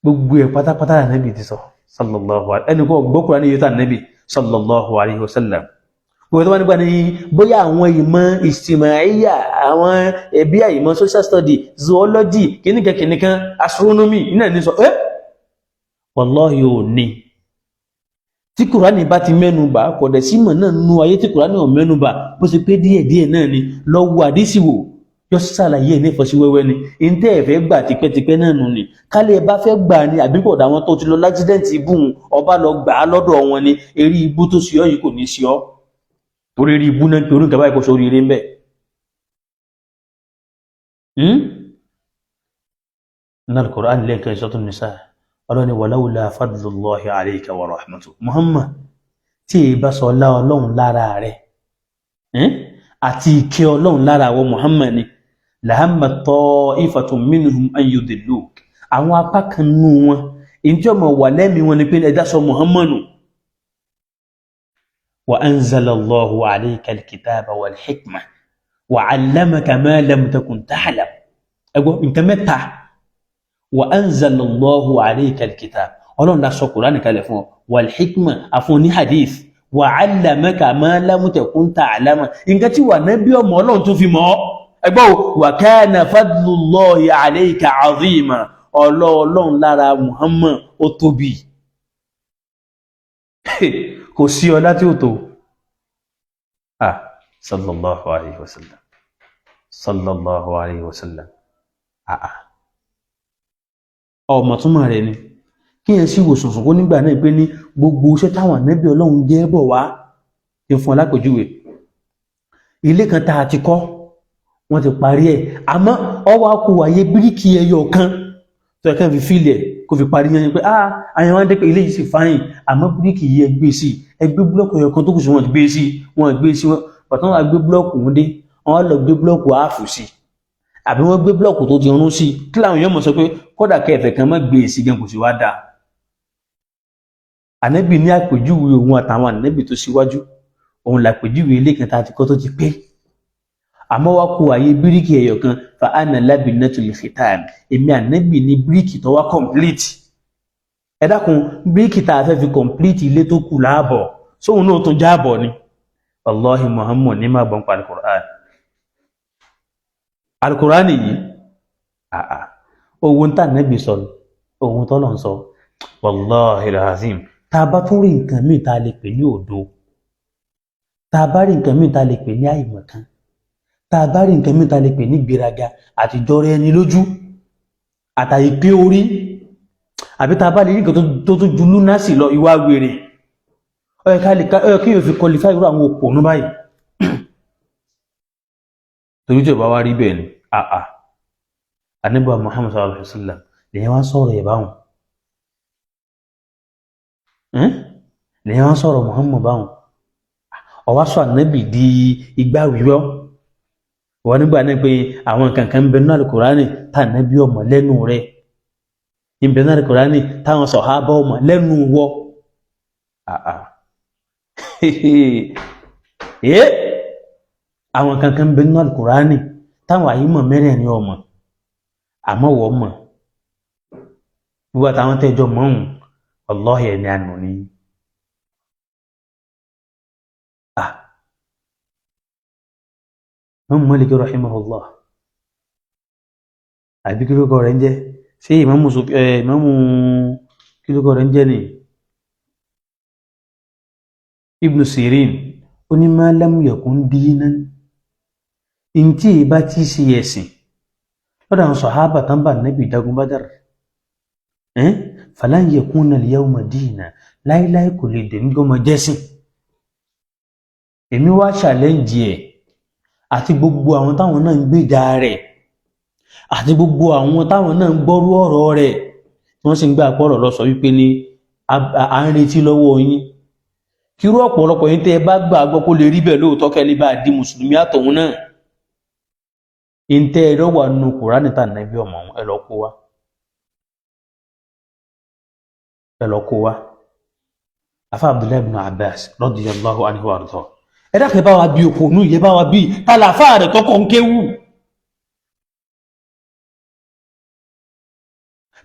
gbogbo ẹ̀ pátápátá ànábì ti sọ sallallahu alaihi ẹnì kan gbọ́kùnrin ní yóò ànábì sallallahu alaihi wasallam gbogbo tó wá nígbà ní bóyá àwọn ìmọ̀ ìsìmáíyà àwọn ẹbí àìmọ̀ social study zoology kìnnìkan astronomy iná ní sọ wallahi ò ní tí kùránì bá ti mẹ́nubà kọ̀dẹ̀ símọ̀ náà nú ayé tí kùránì ò mẹ́nubà bó ṣe pé díẹ̀díẹ̀ náà ni lọ́wọ́ àdísìwò yọ sàlàyé ní ìfọ̀síwẹ́wẹ́ ni ìntẹ́ ẹ̀fẹ́ gbà tipẹ́tipẹ́ náà nù ni kálẹ̀ bá fẹ́ gbà ní àbíkọ̀dà àwọn tó ti lọ lájídẹ́ǹtì ibùn ọba lọ gbà á lọ́dọ̀ wọn ni eré ibú tó sí ọ yìí kò ní sí ọ orí ibú náà torí nǹkan báyìí kò sórí eré ń bẹ̀. nínú Al-Qur'an lẹ́ẹ̀kan Suratul Nisa ọlọ́ni walawla fadlullahi alayka wa rahmatuhu Muhammad tí èyí bá sọ ọlá ọlọ́run lára rẹ̀ àti ìkẹ́ ọlọ́run lára àwọn Muhammad ni lahamma ta'ifatun minhum an yudilluk àwọn apá kan nú wọn ìjọ mọ̀ wà lẹ́mí wọn ni pé ẹ̀dá sọ Muhammadu wa anzalallahu alayka alkitaba wal hikma wa 'allamaka ma lam takun ta'lam ẹgbọ́ nǹkan mẹ́ta wa anzalallahu alayka alkitaba ọlọ́run dá sọ Kùránì kalẹ̀ fún ọ wal hikma àfún ní hadith wa 'allamaka ma lam takun ta'lam nǹkan tí wà náà bí ọmọ ọlọ́run tó fi mọ́ ẹgbọ́ wa kana fadlullahi alayka 'azima ọlọ́run lára Muhammad ó tóbi kò sí ọlá tí ó tó sallallahu alayhi wa sallam sallallahu alayhi wa sallam ọmọ túnmọ̀ rẹ̀ ni kí yẹn sí wò sùnsùn kó nígbà náà pé ní gbogbo iṣẹ́ táwọn ànábì ọlọ́run jẹ́ bọ̀ wá ti fún alápèjúwe ilé kan tá a ti kọ́ wọ́n ti parí ẹ̀ àmọ́ ọwọ́ akú wáyé bíríkì ẹyọ kan tó ẹ̀kẹ́ fi fílẹ̀ kò fi parí yẹn pé àyàn wá dé pé ilé yìí sì fáyìn àmọ́ bíríkì yìí ẹgbẹ́ sí ẹgbẹ́ búlọ́ọ̀kù ẹyọ kan tó kù sí wọn gbé sí wọn pàtàkì wọn gbé búlọ́ọ̀kù wọn dé wọn lọ gbé búlọ́ọ̀kù áàfù sí àbí wọn gbé búlọ́ọ̀kù tó ti rún sí kí làwọn èèyàn mọ̀ sọ pé kódà kẹfẹ̀ kan má gbé sí gan kò sí wá dáa ànábì ní àpèjúwe òun àtàwọn ànábì tó síwájú òun làpèjúwe ilé kan tá a ti kọ́ tó ti pé àmọ́ wá kó àyè bíríkì ẹ̀yọ̀ kan fa ana labinatul khitam èmi ànábì ní bíríkì tó wá complete ẹ dákun bíríkì tá a fẹ́ fi complete ilé tó kù láàbọ̀ sóhun náà tún jáàbọ̀ ni wallahi Muhammad ní máa gbọ́n pa alukur'an yìí ohun tá ànábì sọ ohun tó lọ́n sọ wallahi alazim tá a bá tún rí nǹkan míì tá a lè pè ní òdo tá a bá rí nǹkan míì tá a lè pè ní àìmọ̀kan tá a bá rí nǹkan míì tá a lè pè ní gbéraga àtijọ́ rẹ ni lójú àtàyè pé orí àbí tá a bá lè rí nǹkan tó tún ju lúnásì lọ ìwà wèrè ọyọ kí yóò fi qualify irú àwọn òpònú báyìí torí tí ò bá wá rí bẹ́ẹ̀ ni ànábì Muhammad sallallahu alaihi wasallam lèyìn wá sọ̀rọ̀ ẹ̀ báwọn lèyìn wá sọ̀rọ̀ Muhammad báwọn ọwá sọ ànábì di igbá wíwọ́ wọ́n nígbà náà pé àwọn kankan ń bẹ nínú Al-Qur'ani tá ànábì ọmọ lẹ́nu rẹ̀ ń bẹ nínú Al-Qur'ani táwọn sàhábà ọmọ lẹ́nu wọ́ àwọn kankan ń bẹ nínú Al-Qur'ani táwọn àyímọ̀ mẹ́rẹ̀ẹ̀rin ọmọ àmọ́ wọ́n mọ̀ gbogbo àtàwọn tẹ́jọ mọ́hùn Wallahi ẹni ànú ni Imam Malik rahimahullah àbí kí lókọ rẹ̀ ń jẹ́ sí ìmámù kí lókọ rẹ̀ ń jẹ́ ni Ibn Sirin ó ní ma lam yakun dinan ntí ìbá tí í ṣe ẹ̀sìn lọ́dọ̀ àwọn sàhábà tán bá Nábì jagun Badr falan yakuna al-yawma dina láíláí kò lè dè ní ọmọ jẹ́sìn. Èmi wá challenge ẹ̀ àti gbogbo àwọn táwọn náà ń gbèjà rẹ̀ àti gbogbo àwọn táwọn náà ń gbọ́rú ọ̀rọ̀ rẹ̀ tí wọ́n sì ń gbà pọ̀rọ̀ lọ sọ wípé ní à ń retí lọ́wọ́ yín kírú ọ̀pọ̀lọpọ̀ yín tẹ́ ẹ bá gbàgbọ́ kó lè rí bẹ́ẹ̀ lóòótọ́ kẹ́lẹ́ bá di mùsùlùmí àtọ̀hún náà ìntẹ́ ẹ̀rọ wà nù Kùránì tà Nábì ọmọ ẹ lọ kó wá afa Abdullahi ibn Abbas radiyallahu anhu wa arda ẹ dákẹ́ bá wa bí òpó nù yẹ bá wa bí tàlàfà rẹ̀ tọkọ̀ ń kéwù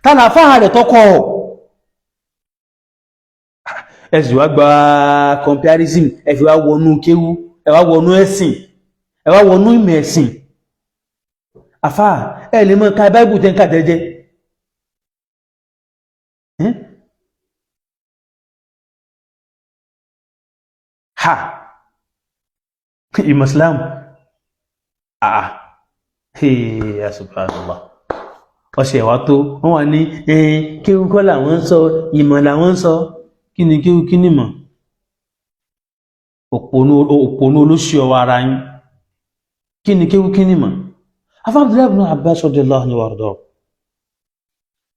tàlàfà rẹ̀ tọkọ̀ ẹ sì wá gba comparison ẹ fi wá wọnú kéwù ẹ wá wọnú ẹ̀sìn ẹ wá wọnú ìmọ̀ ẹ̀sìn àfà ẹ lè mọ̀ ká báìbù tẹ́ ń kà jẹ́jẹ́ ha ìmọ̀ Islam ya subhanallah ọ̀sẹ̀ wá tó wọ́n wà ní kéwú kọ́ làwọn ń sọ ìmọ̀ làwọn ń sọ kí ni kéwú kí ni mọ̀ òpònú olóṣì ọwọ́ ara yín kí ni kéwú kí ni mọ̀ afa Abdullahi ibn Abbas radiyallahu anhu warda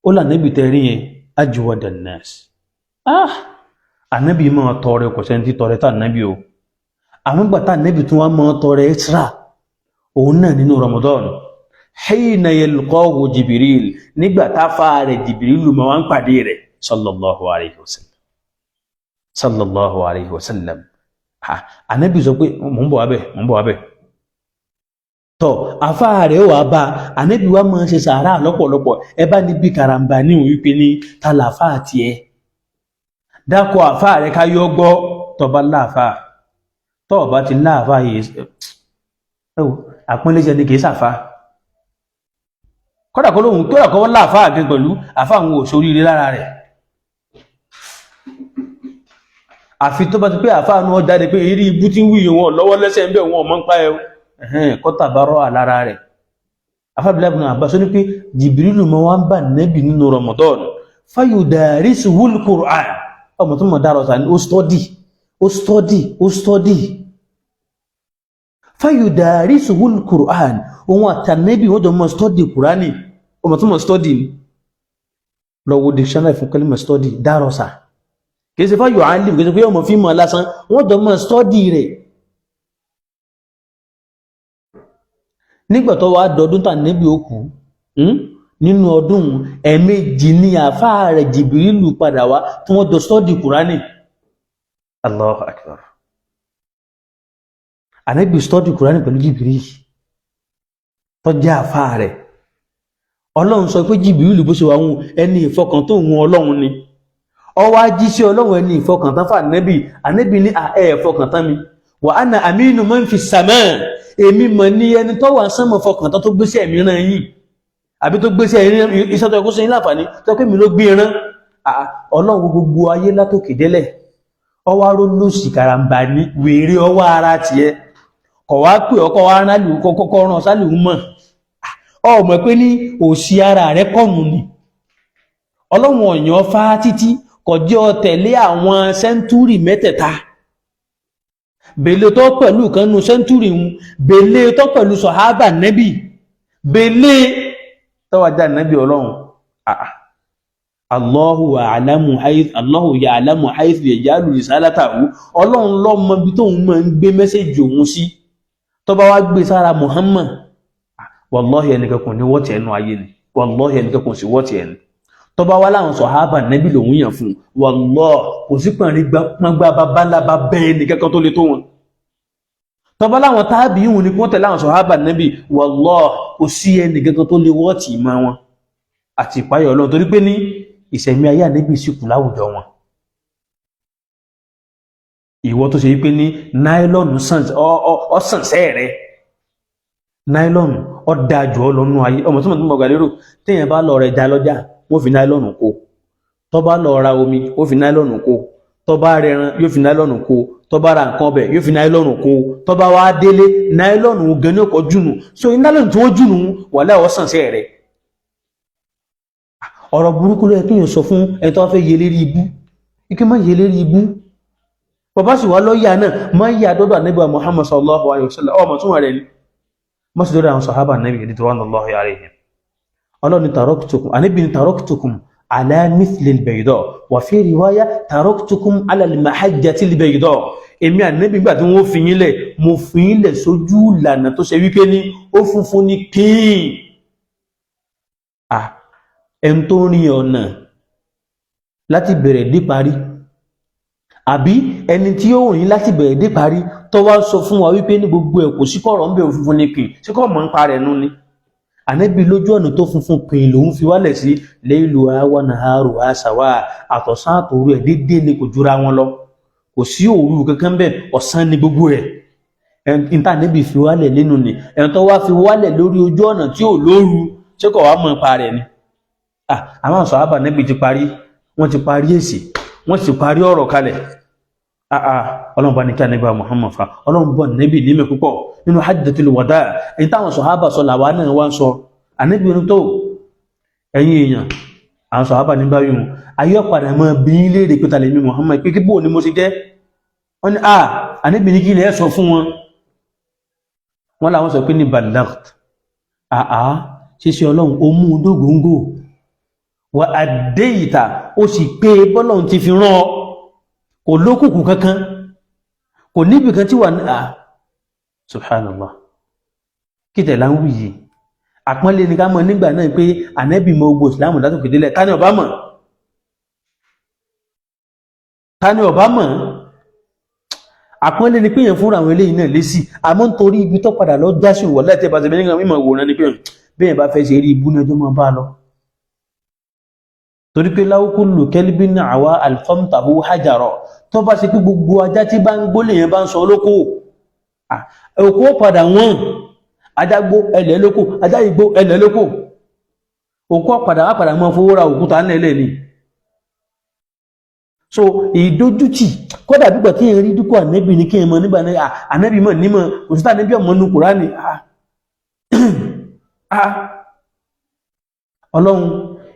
ó là Nábì tẹ̀rí yẹn ajwadan nas Ànábì máa tọrẹ kò sẹ́ni tí tọrẹ tá Nábì o àwọn gbàtà Nábì tún wá máa tọrẹ extra òun náà nínú Ramadan hina yalqahu Jibril nígbà tá fà rẹ̀ Jibril ma wá ń pàdé rẹ̀ sallallahu alayhi wa sallam Ànábì sọ pé mò ń bọ̀ wábẹ̀ tọ́ afá rẹ̀ wà bá Ànábì wá máa ṣe sàárà lọ́pọ̀lọpọ̀ ẹ bá níbi karambà ní wípé ní tàlàfà tiẹ̀ dákọ̀ àfá rẹ̀ ká yọ gbọ́ tọba láàfá tọ́ọ̀bá ti láàfá yìí àpínlẹ́sẹ̀ ní kìí sàfá kọ́dàkọ́ lóhun tó ràkọ́ láàfá àgbẹ̀ pẹ̀lú àfá àwọn òṣòríire lára rẹ̀ àfi tó bá ti pé àfá àánú ọjáde pé eré ibú tí ń wí wọn lọ́wọ́ lẹ́sẹ̀ ń bẹ̀ wọn ọmọ ń pa kọ́tà bá rọ́ àlára rẹ̀ afábílẹ̀ ibn Abbas ní pé Jibrilu mọ́ wá ń bà Nábì nínú Ramadan fayudarisuhul Qur'an ọmọ tó mọ̀ dárọ̀ sàn ó stọ́dì fayudarisuhul Qur'an òun àtànẹ́bì wọ́n jọ mọ́ stọ́dì Qur'ani ọmọ tó mọ̀ stọ́dì lọ́wọ́ dictionary fún kẹ́lẹ́mọ̀ stọ́dì dárọ̀ sà kìí ṣe fáyọ̀ alim kìí ṣe pé ọmọ fíìmọ̀ lásán wọ́n jọ mọ́ stọ́dì rẹ̀ nígbà tó wá dọdún tànẹ́bì ó kú nínú ọdún ẹ̀ẹ̀mejì ní àfáà rẹ̀ Jibrilu padà wá tí wọ́n jọ stọ́dì Qur'ani Allahu Akbar Ànábì stọ́dì Qur'ani pẹ̀lú Jibril tó jẹ́ àfáà rẹ̀ Ọlọ́run sọ pé Jibrilu bó ṣe wà wọn ẹni ìfọkàn tó wọn Ọlọ́run ni ọwọ́ ajíṣẹ́ Ọlọ́run ẹni ìfọkàn tán fà Ànábì ní ẹ̀ẹ̀fọkàn tán mi wa ana aminu man fi sama èmi mọ̀ ní ẹni tó wà sánmọ̀ fọkàn tán tó gbéṣẹ́ mìíràn yìí àbí tó gbéṣẹ́ iṣẹ́ tó ẹkú sí láǹfààní tó pé mi ló gbé ẹran Ọlọ́run gbogbo ayé látòkè délẹ̀ ọwọ́ aró ló sì karambà ní wèrè ọwọ́ ara tiẹ̀ kọ̀ wá pé ọkọ̀ wa ránlù kọ́kọ́ rán sálù mọ̀ ọmọ pé ní òsì ara rẹ̀ kọ̀nù ni Ọlọ́run ọ̀yàn fá títí kọjọ́ tẹ̀lé àwọn sẹ́ńtúrì mẹ́tẹ̀ẹ̀ta bèlè tó pẹ̀lú kanú sẹ́ńtúrì ń bèlè tó pẹ̀lú sọ̀hábà Nábì bèlè tọ́wàjá Nábì Ọlọ́run Allahu ya'lamu haythu yaj'alu risalatahu Ọlọ́run ló mọ̀ bí tóun máa ń gbé mẹ́sẹ̀jì òun sí tó bá wá gbé sára Muhammad wallahi ẹnìkankan ní wọ́tí ẹnu ayé ni wallahi ẹnìkankan sí wọ́tí ẹnu tó bá wá láwọn sọ̀hábà Nábì lòun yàn fún wallahi kò sí pẹ̀rin gbá babalábá bẹ́ẹ̀ ní kẹ́kọ́ tó lè tó wọn tó bá láwọn tábì ìhun ní kí wọ́n tẹ̀lé àwọn sọ̀hábà Nábì wallahi kò sí ẹnì kẹ́kọ́ tó lè wọ́tí ìmọ̀ wọn àti ìpáyọ̀ Ọlọ́run torí pé ní ìṣẹ̀mí ayé Ànábì síkù láwùjọ wọn ìwọ tó ṣe wípé ní náílọ̀nù ọ̀sànṣẹ́ rẹ̀ náílọ̀nù ọ̀dájú ọlọ́nú ayé ọmọ tó mọ̀ gbà lérò téèyàn bá lọ rẹ̀ já lọ́jà wọ́n fi náílọ̀nù kó tó bá lọ ra omi wọ́n fi náílọ̀nù kó tó bá rẹran yóò fi náílọ̀nù kó, tó bá ra nǹkan ọbẹ̀ yóò fi náílọ̀nù kó, tó bá wá délé náílọ̀nù gan ní ọkọ̀ jùnù, so náílọ̀nù tí wọ́n jùnù wà láwọ̀ sàn sí rẹ̀. ọ̀rọ̀ burúkú ló yẹ kí yóò sọ fún ẹni tó fẹ́ yẹ lérí ibú, ike má yẹ lérí ibú. bàbá sì wá lọ́ọ̀yà náà má yà dọ́dọ̀ ànábì Muhammad sallallahu alayhi wa sallam ọmọ tún rẹ̀ ni má sì dọ́dọ̀ àwọn sàhábà ànábì ridwanullahi alayhim. ọlọ́ni taraktukum ànábì ní taraktukum ala mithlil bayda wa fi riwaya taraktukum ala al-mahajjati al-bayda. èmi ànábì gbà tí wọ́n fi yín lẹ̀ mo fi yín lẹ̀ sójú ìlànà tó ṣe wípé ní ó funfun ní kín. ẹni tó rin ọ̀nà láti bẹ̀rẹ̀ dé parí, àbí ẹni tí ó rìn láti bẹ̀rẹ̀ dé parí tó wá sọ fún wa wípé ní gbogbo ẹ̀ kò sí kọ̀rọ̀ ń bẹ̀ òfunfun ní kín, sí kọ̀ mọ́ ń pa rẹ̀ nú ni. ànábì lójú ọ̀nà tó funfun kín lòun fi wálẹ̀ sí layluha wa naharuha sawa, àtọ̀sán àtòru ẹ̀ déédéé ni kò jura wọn lọ, kò sí òru kankan bẹ́ẹ̀, ọ̀sán ni gbogbo ẹ̀. níta ànábì fi wálẹ̀ nínú ni ẹni tó wá fi wálẹ̀ lórí ojú ọ̀nà tí ò lóru ṣé kò wá mọ́ ń pa rẹ̀ ni. àwọn sàhábà ànábì ti parí, wọ́n ti parí èsì, wọ́n ti parí ọ̀rọ̀ kalẹ̀. ọlọ́run bá ní kí ànábì Muhammad fa ọlọ́run bọ́ ànábì nímẹ̀ púpọ̀ nínú hajjatul wada. èyí táwọn sàhábà sọ làwa náà wá ń sọ. ànábì ní tó ẹ̀yin èèyàn, àwọn sàhábà ní báyìí wọn ayé ọ̀padà mọ́ bí i léèrè pé tàlẹ́ mi Muhammad pé kí bóò ni mo ti jẹ́. wọ́n ní ànábì ní kí ilẹ̀ sọ fún wọn. wọ́n làwọn sọ pé ní balagt ṣíṣe ọlọ́run ó mú un dógóńgó wà àdéyìtà ó sì pé bọ́lọ́run ti fi rán ọ, kò lókùnkùn kankan, kò níbi kan tí wà ní subhanallah. kí tẹ̀lá ń wù yìí àpọ́nlé ní ká mọ̀ nígbà náà pé ànábì mọ gbogbo ìsìlámù látòkè délẹ̀. ta ni ọba mọ̀? ta ni ọba mọ̀? àpọ́nlé ni pé yẹn fúnra àwọn eléyìí náà lé sí, àmọ́ nítorí ibi tó padà lọ jásí wọ̀ láti ẹ̀bà tẹ̀bẹ̀ nígbà mímọ̀ wòran ni pé bẹ́ẹ̀ bá fẹ́ ṣe rí ibú ní ọjọ́ máa bá lọ. torí pé law kullu kalbin awa alqamtahu hajara, tó bá ṣe pé gbogbo ajá tí bá ń gbólé yẹn bá ń sọ lóko òkú padà wọ́n, ajá gbó ẹlẹ́ lóko, ajá igbó ẹlẹ́ lóko, òkú padà wá padà mọ́ fowó ra òkúta nílẹ̀ ni. so ìdójútì kódà gbígbà kí n rí dúkọ̀ ànábì ní kí n mọ nígbà náà ànábì mọ̀ nímọ̀ òṣìṣẹ́ ànábì ọmọ nínú Kùránì. ọlọ́run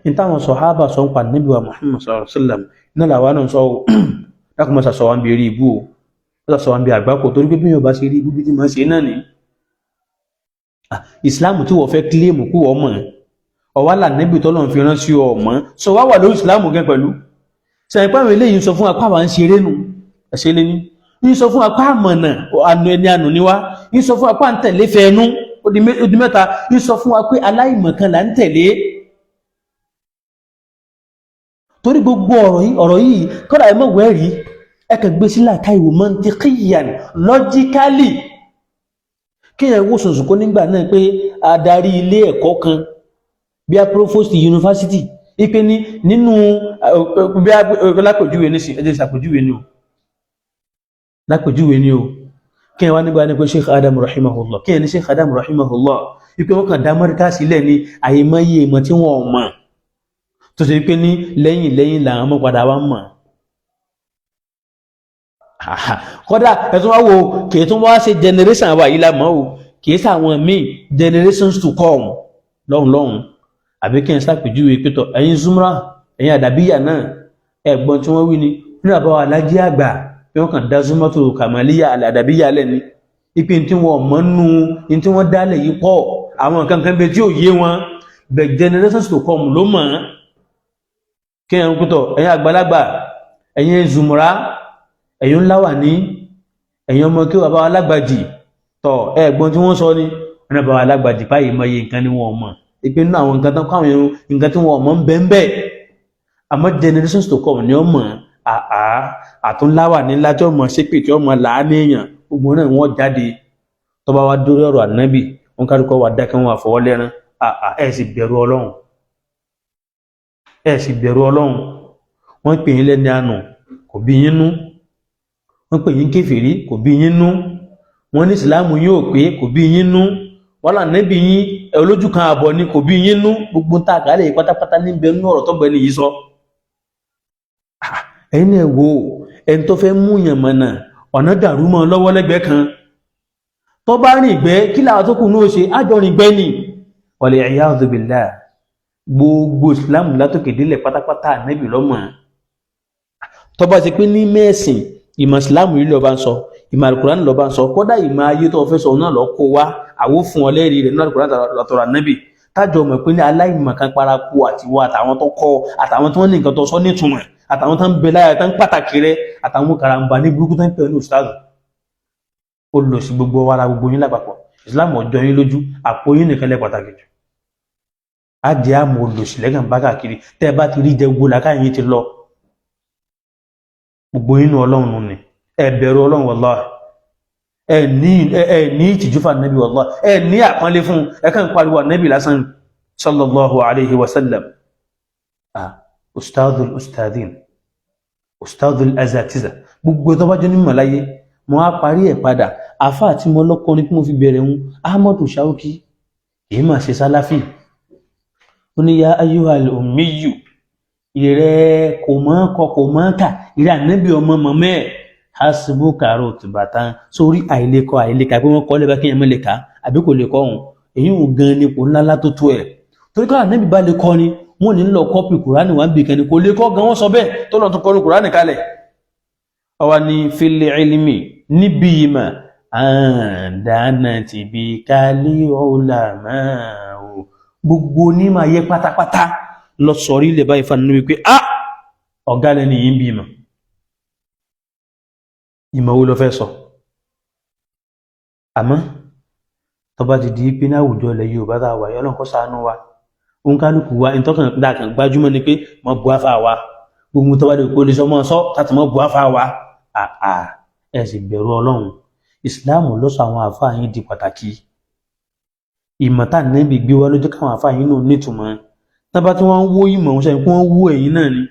ní táwọn sàhábà sọ ń pa ànábì wa Muhammad sallallahu alaihi wasallam náà làwọn náà sọ ọ́ dákùnmọ́ sàṣọ wọn bí rí ibú ó sàṣọ wọn bí àgbákò, torí pé bí yóò bá ṣe rí ibú bí tí máa ṣe náà ni. ìsìláàmù tí wọ́n fẹ́ kílèmù kú ọmọ ọ̀wá lànàbì tọ́lọ́run fi rán sí ọmọ sọ wá wà lórí ìsìláàmù gẹ́ pẹ̀lú sẹ́yìn pàwọn eléyìí ń sọ fún apá wa ń ṣeré nù ẹ̀ṣẹ́ lé ní ń sọ fún apá àmọ̀nà ànú ẹni ànú níwá ń sọ fún apá ń tẹ̀lé fẹ́ẹ́nú ó di mẹ́ta ń sọ fún wa pé aláìmọ̀kan là ń tẹ̀lé. torí gbogbo ọ̀rọ̀ yìí kọ́dà ẹ mọ̀ wẹ́rí ẹ kàn gbé sílẹ̀ ká ìwò mantiqiyan logically kí ẹ wò sùnsùn kó nígbà náà pé adarí ilé ẹ̀kọ́ kan bí a provost university ipe ní nínú bí a lápèjúwe ní sí ẹjẹ́ ìsàpèjúwe ní o lápèjúwe ní o kí ẹ wá nígbà ní pé Sheikh Adam rahimahullah kí ẹ ní Sheikh Adam rahimahullah ipe wọ́n kàn dá mọ́ríkà sílẹ̀ ní àyèmáyé ìmọ̀ tí wọ́n mọ̀ tó ṣe pé ní lẹ́yìn làwọn mọ́ padà wá mọ̀. kódà ẹ̀tún wá wo kìí tún wá ṣe generation wa yìí lámọ́ o kìí sàwọn míì generations to come lọ́hùn àbí kí n ṣàpèjúwe pẹ́tọ̀ ẹ̀yin Zumra ẹ̀yin àdàbíyà náà ẹ̀gbọ́n tí wọ́n wí ni nínú àbáwọ̀ alájí àgbà bí wọ́n kàn dá Zumra tó kàmálíyà àdàbíyà lẹ́ni ipe tí wọ́n mọ̀ nù ní tí wọ́n dálẹ̀ yìí pọ̀ àwọn nǹkan kan bẹ tí ò yé wọn bẹ̀ generations to come ló mọ̀ kí ẹ̀yin pẹ́tọ̀ ẹ̀yin àgbàlagbà ẹ̀yin Zumra ẹ̀yin ńlá wà ní ẹ̀yin ọmọ kí bàbá alágbàjì tọ̀ ẹ̀gbọ́n tí wọ́n sọ ní ọ̀nà bàbá alágbàjì báyìí mọ̀ iye nǹkan ni wọ́n mọ̀ ìpé nínú àwọn nǹkan tán káwọn irun nǹkan tí wọ́n mọ̀ ń bẹ́ẹ̀ àmọ́ generations to come ni ó mọ̀ àtúnláwà ní ńlá tí ó mọ̀ ṣépè tí ó mọ̀ láàánú èèyàn gbogbo náà wọ́n jáde tó bá wá dórí ọ̀rọ̀ ànábì wọn kárúkọ wà dákẹ́ wọn àfọwọ́ lẹ́rán ẹ̀ sì bẹ̀rù Ọlọ́run wọ́n pè yín lẹ́ni àná kò bí yín nú wọ́n pè yín kéfèrí kò bí yín nú wọ́n ní ìsìláàmù yín ò pé kò bí yín nú wọ́n là nẹ́bí yín olójú kan àbọ̀ ni kò bí yín nú gbogbo tá a kàálẹ̀ pátápátá níbẹ̀ nú ọ̀rọ̀ tọ́gbẹ́ ni yìí sọ. ẹ̀yin náà wò ẹni tó fẹ́ mú yàn mọ̀nà ọ̀nà dàrú mọ́ lọ́wọ́ lẹ́gbẹ̀ẹ́ kan tó bá rìn gbẹ́ kí làwọn tó kù náà ṣe ájọ rìn gbẹ́ ni wal iyadhu billah gbogbo Islam látòkè délẹ̀ pátápátá Ànábì lọ́mọ tó bá ṣe pé ní mẹ́sìn ìmọ̀ Islam yìí ló bá ń sọ ìmọ̀ Al-Qur'an ló bá ń sọ kódà ìmọ̀ ayé tó fẹ́ sọ náà lọ kó wá àwo fún ọ lẹ́rìí rẹ̀ nínú Al-Qur'an àtọ̀rọ̀ Ànábì tájọ mọ̀ pé ní aláìmọ̀ kan paraku àtiwọ́ àtàwọn tó kọ́ àtàwọn tó ní nǹkan tó sọ nítumọ̀ àtàwọn tó ń bẹ láyà tó ń pàtàkì rẹ̀ àtàwọn karambà ní burúkú tó ń pè ní ustaz ó lọ sí gbogbo wàrà gbogbo yín lápapọ̀ Islam ọjọ́ yín lójú àpò yín nìkan lẹ́ pàtàkì jù á jẹ́ àmọ́ olùsílẹ̀gàn bá káàkiri tẹ́ ẹ bá ti rí jẹ gbogbo làkàyìn ti lọ gbogbo inú Ọlọ́run ni ẹ bẹ̀rù Ọlọ́run wallahi ẹ ní ìtìjú fún Ànábì wallahi ẹ ní àpọ́nlé fún ẹ kàn pariwo Ànábì lásán sallallahu alayhi wa sallam ustadul ustadin ustadul azatiza gbogbo tó bá jẹ́ ní mọ̀láyé mo á parí ẹ̀ padà àfáà tí mo lọ́kọ́ ní kí mo fi bẹ̀rẹ̀ ń Ahmadu Shauki èyí mà ṣe sálàfì ó ní ya ayyuhal ummiyu ìrẹ́ kò mọ́ kọ kò mọ́ kà ìrẹ́ Ànábì ọmọ mọ̀mẹ́ hasbuka rutbatan sórí àìlèkọ àìlèkà pé wọ́n kọ́ lẹ́bàá kí ẹ̀mọ́ lè kà àbí kò lè kọ́ ọ̀hún èyí ò gan ni kò ńláńlá tó tó ẹ̀ torí ká Ànábì bá lè kọ́ ni wọ́n ní lọ kọ́pì Kùránì wà ń bì kẹ́ni kò lè kọ́ gan wọ́n sọ bẹ́ẹ̀ tó lọ́n tó kọ́ Kùránì kalẹ̀ ọwọ́ ni fil ilmi níbi ìmọ̀ àdáná ti bí kálí ulama gbogbo onímọ̀ ayé pátápátá lọ sọ̀rí ilẹ̀ báyìí fún Ànábì pé ọ̀gá lẹ́ni yìí ń bí ìmọ̀ wo ló fẹ́ sọ àmọ́ tó bá ti di pé ní àwùjọ ilẹ̀ Yorùbá tá a wà yọ́nà kó ṣàánú wa òun kálukú wa ìtọ́kàn dákan gbájúmọ́ ni pé mọ́ bu afá wa gbogbo tó bá dé kó lè sọ mọ́ sọ láti mọ́ bu afá wa ẹ sì bẹ̀rù Ọlọ́run Ìsìláàmù ló sọ àwọn àfáà yín di pàtàkì ìmọ̀ tá Ànábì gbé wá ló jẹ́ káwọn àfáà yín náà nítumọ̀ tá bá tí wọ́n ń wó ìmọ̀ wọn sẹ́yìn kí wọ́n wó ẹ̀yìn náà ni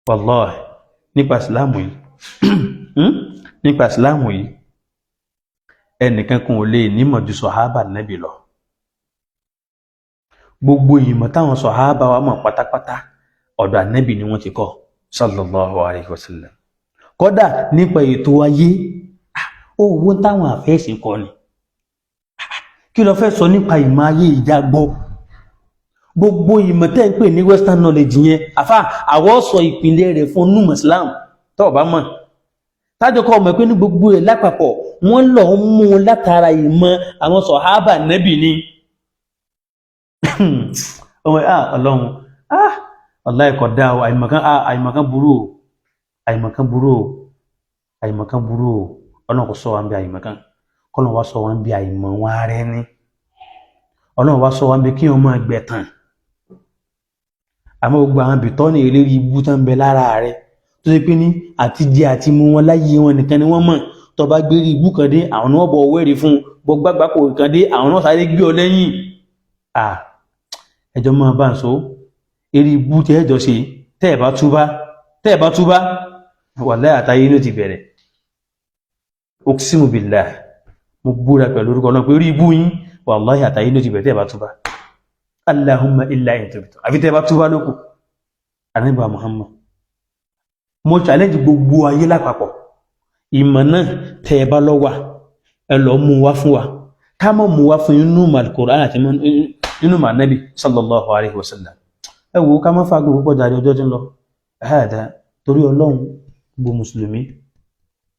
wallahi nípa Ìsìláàmù yìí nípa Ìsìláàmù yìí ẹnìkan kan ò lè nímọ̀ ju sọ̀hábà Ànábì lọ gbogbo ìmọ̀ táwọn sọ̀hábà wa mọ̀ pátápátá ọ̀dọ̀ Ànábì ni wọ́n ti kọ́ sallallahu alayhi wa sallam kódà nípa ètò ayé owó táwọn àfẹ́sìn kọ́ ni kí ló fẹ́ sọ nípa ìmọ̀ ayé ìjàgbọ́ gbogbo ìmọ̀ tẹ́ ń pè ní western knowledge yẹn àwọ̀ sọ ìpìlẹ̀ rẹ̀ fún nùmọ̀ Islam tó bá mọ̀ tájọ kọ́ ọmọ pé ní gbogbo ẹ̀ lápapọ̀ wọ́n lọ ń mú látara ìmọ̀ àwọn sọ̀hábà Nábì ni Ọlọ́run Allah ẹ̀kọ́ dá o àìmọ̀kan burú o àìmọ̀kan burú o àìmọ̀kan burú o Ọlọ́run kò sọ wá ń bí àìmọ̀kan kọ́lọ́run wá sọ wá ń bí àìmọ̀ wọn rẹ ní Ọlọ́run wá sọ wá ń bí kí wọ́n máa gbẹ̀tàn àmọ́ gbogbo àwọn bìtọ́ ní ìlérí ibú tán bẹ lára rẹ tó ṣe pé ní àti jẹ àti mú wọn láyé wọn nìkan ni wọ́n mọ̀ tó bá gbé rí ibú kan dé àwọn náà bọ̀ wẹ́rì fún bọ́ gbàgbà kò kan dé àwọn náà sáré gbé ọ lẹ́yìn ẹjọ́ máa bá ń so eré ibú tẹ́ ẹjọ́ ṣe tẹ́ ẹ̀ bá túbá wallahi àtàyé ló ti bẹ̀rẹ̀ uqsimu billah mo búra pẹ̀lú orúkọ náà pé eré ibú yín wallahi àtàyé ló ti bẹ̀rẹ̀ tẹ́ ẹ̀ bá túbá Allahumma illa in tubtu àfi tẹ́ ẹ̀ bá túbá lókù Ànábì Muhammad mo challenge gbogbo ayé lápapọ̀ ìmọ̀ náà tẹ́ ẹ bá lọ wà ẹ lọ mú wá fún wa ká mọ̀ mú wá fún inú Al-Qur'an àti inú Ànábì sallallahu alayhi wa sallam ẹ wo ká má fàgbé púpọ̀ jáde ọjọ́ tí ń lọ ẹ̀hẹ́dá torí Ọlọ́run gbogbo mùsùlùmí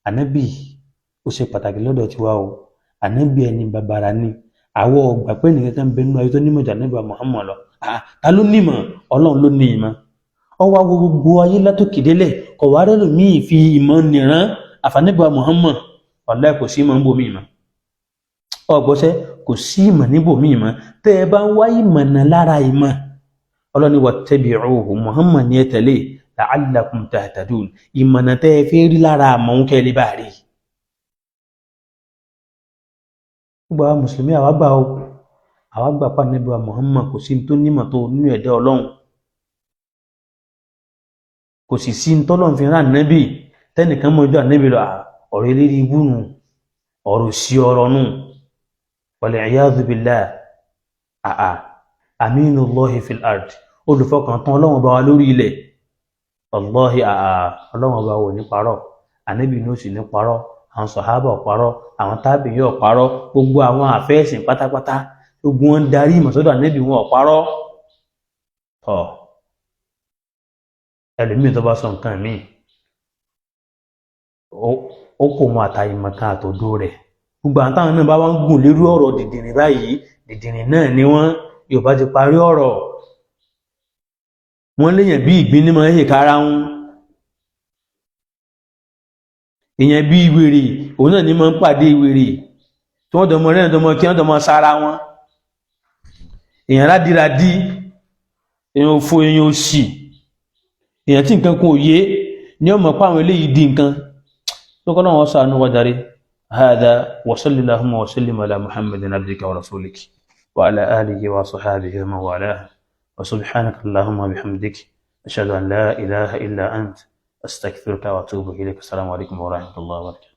Ànábì ó ṣe pàtàkì lọ́dọ̀ tiwa o Ànábì ẹni bàbàrà ni àwọ̀ ọgbà pé nìkan kan bẹ nínú ayé tó nímọ̀ jà Ànábì Muhammad lọ ta ló nímọ̀ Ọlọ́run ló ní ìmọ̀ ọwọ́ gbogbo ayé látòkè délẹ̀ kọ̀ wá rẹ̀ lómi fi ìmọ̀ nìran àfànẹ́bà Muhammad wallahi kò sí ìmọ̀ níbòmí ìmọ̀ ọgbọ́sẹ́ kò sí ìmọ̀ níbòmí ìmọ̀ tẹ́ ẹ bá ń wá ìmọ̀ náà lára ìmọ̀ Ọlọ́ni wattabi'uhu Muhammad ní ẹ tẹ̀lé la'allakum tahtadun ìmọ̀ náà tẹ́ ẹ fẹ́ rí lára àmọ́ ń kẹ́lẹ́ bá rí gbogbo àwọn mùsùlùmí àwa gbà pa ànẹ́bà Muhammad kò sí tó nímọ̀ tó nínú ẹ̀dá Ọlọ́run kò sì sí tọ́lọ́n fi rán Ànábì tẹ́nìkan mọ́jọ́ Ànábì lọ ọ̀rọ̀ eléri ibú nù ọ̀rọ̀ sí ọ̀rọ̀ nù wal iyadhu billah aminullahi fil ard olùfọkàn tán Ọlọ́run bá wa lórí ilẹ̀ Wallahi ọlọ́run ọba wò ní parọ́ ànábì ní ó sì ní parọ́ àwọn sàhábà ò parọ́ àwọn tábìí ò parọ́ gbogbo àwọn àfẹ́ẹ̀sìn pátápátá gbogbo wọn darí ìmọ̀sọ́dọ̀ ànábì wọn ò parọ́ ẹlòmíì tó bá sọ nǹkan míì ó kò wọn àtàyè mọ̀kan àtòdó rẹ̀ gbogbo àwọn táwọn náà bá wá ń gùn lérú ọ̀rọ̀ dìdìrìn báyìí dìdìrìn náà ni wọ́n Yorùbá ti parí ọ̀rọ̀ wọ́n léèyàn bí ìgbín ní máa ń ṣèkára wọn èèyàn bí wèrè òun náà ní máa ń pàdé wèrè tí wọ́n dọmọ rẹ́rìn dọmọ kí wọ́n dọmọ sára wọn èèyàn rádìradì èèyàn òfò èèyàn òṣì èèyàn tí nǹkan kan ò yé ní ọmọ pa àwọn eléyìí di nǹkan lọ́kọ́ náà wọ́n ṣàánú wa jàre hādhā wa sallallahu wa sallim ala muhammadin abdika wa rasulika wa ala alihi wa sahbihi wa man walāh wa subhanaka allahumma bihamdik ashhadu an la ilaha illa ant astaghfiruka wa atubu ilayk. Assalamu alaikum wa rahmatullahi wa barakatuh.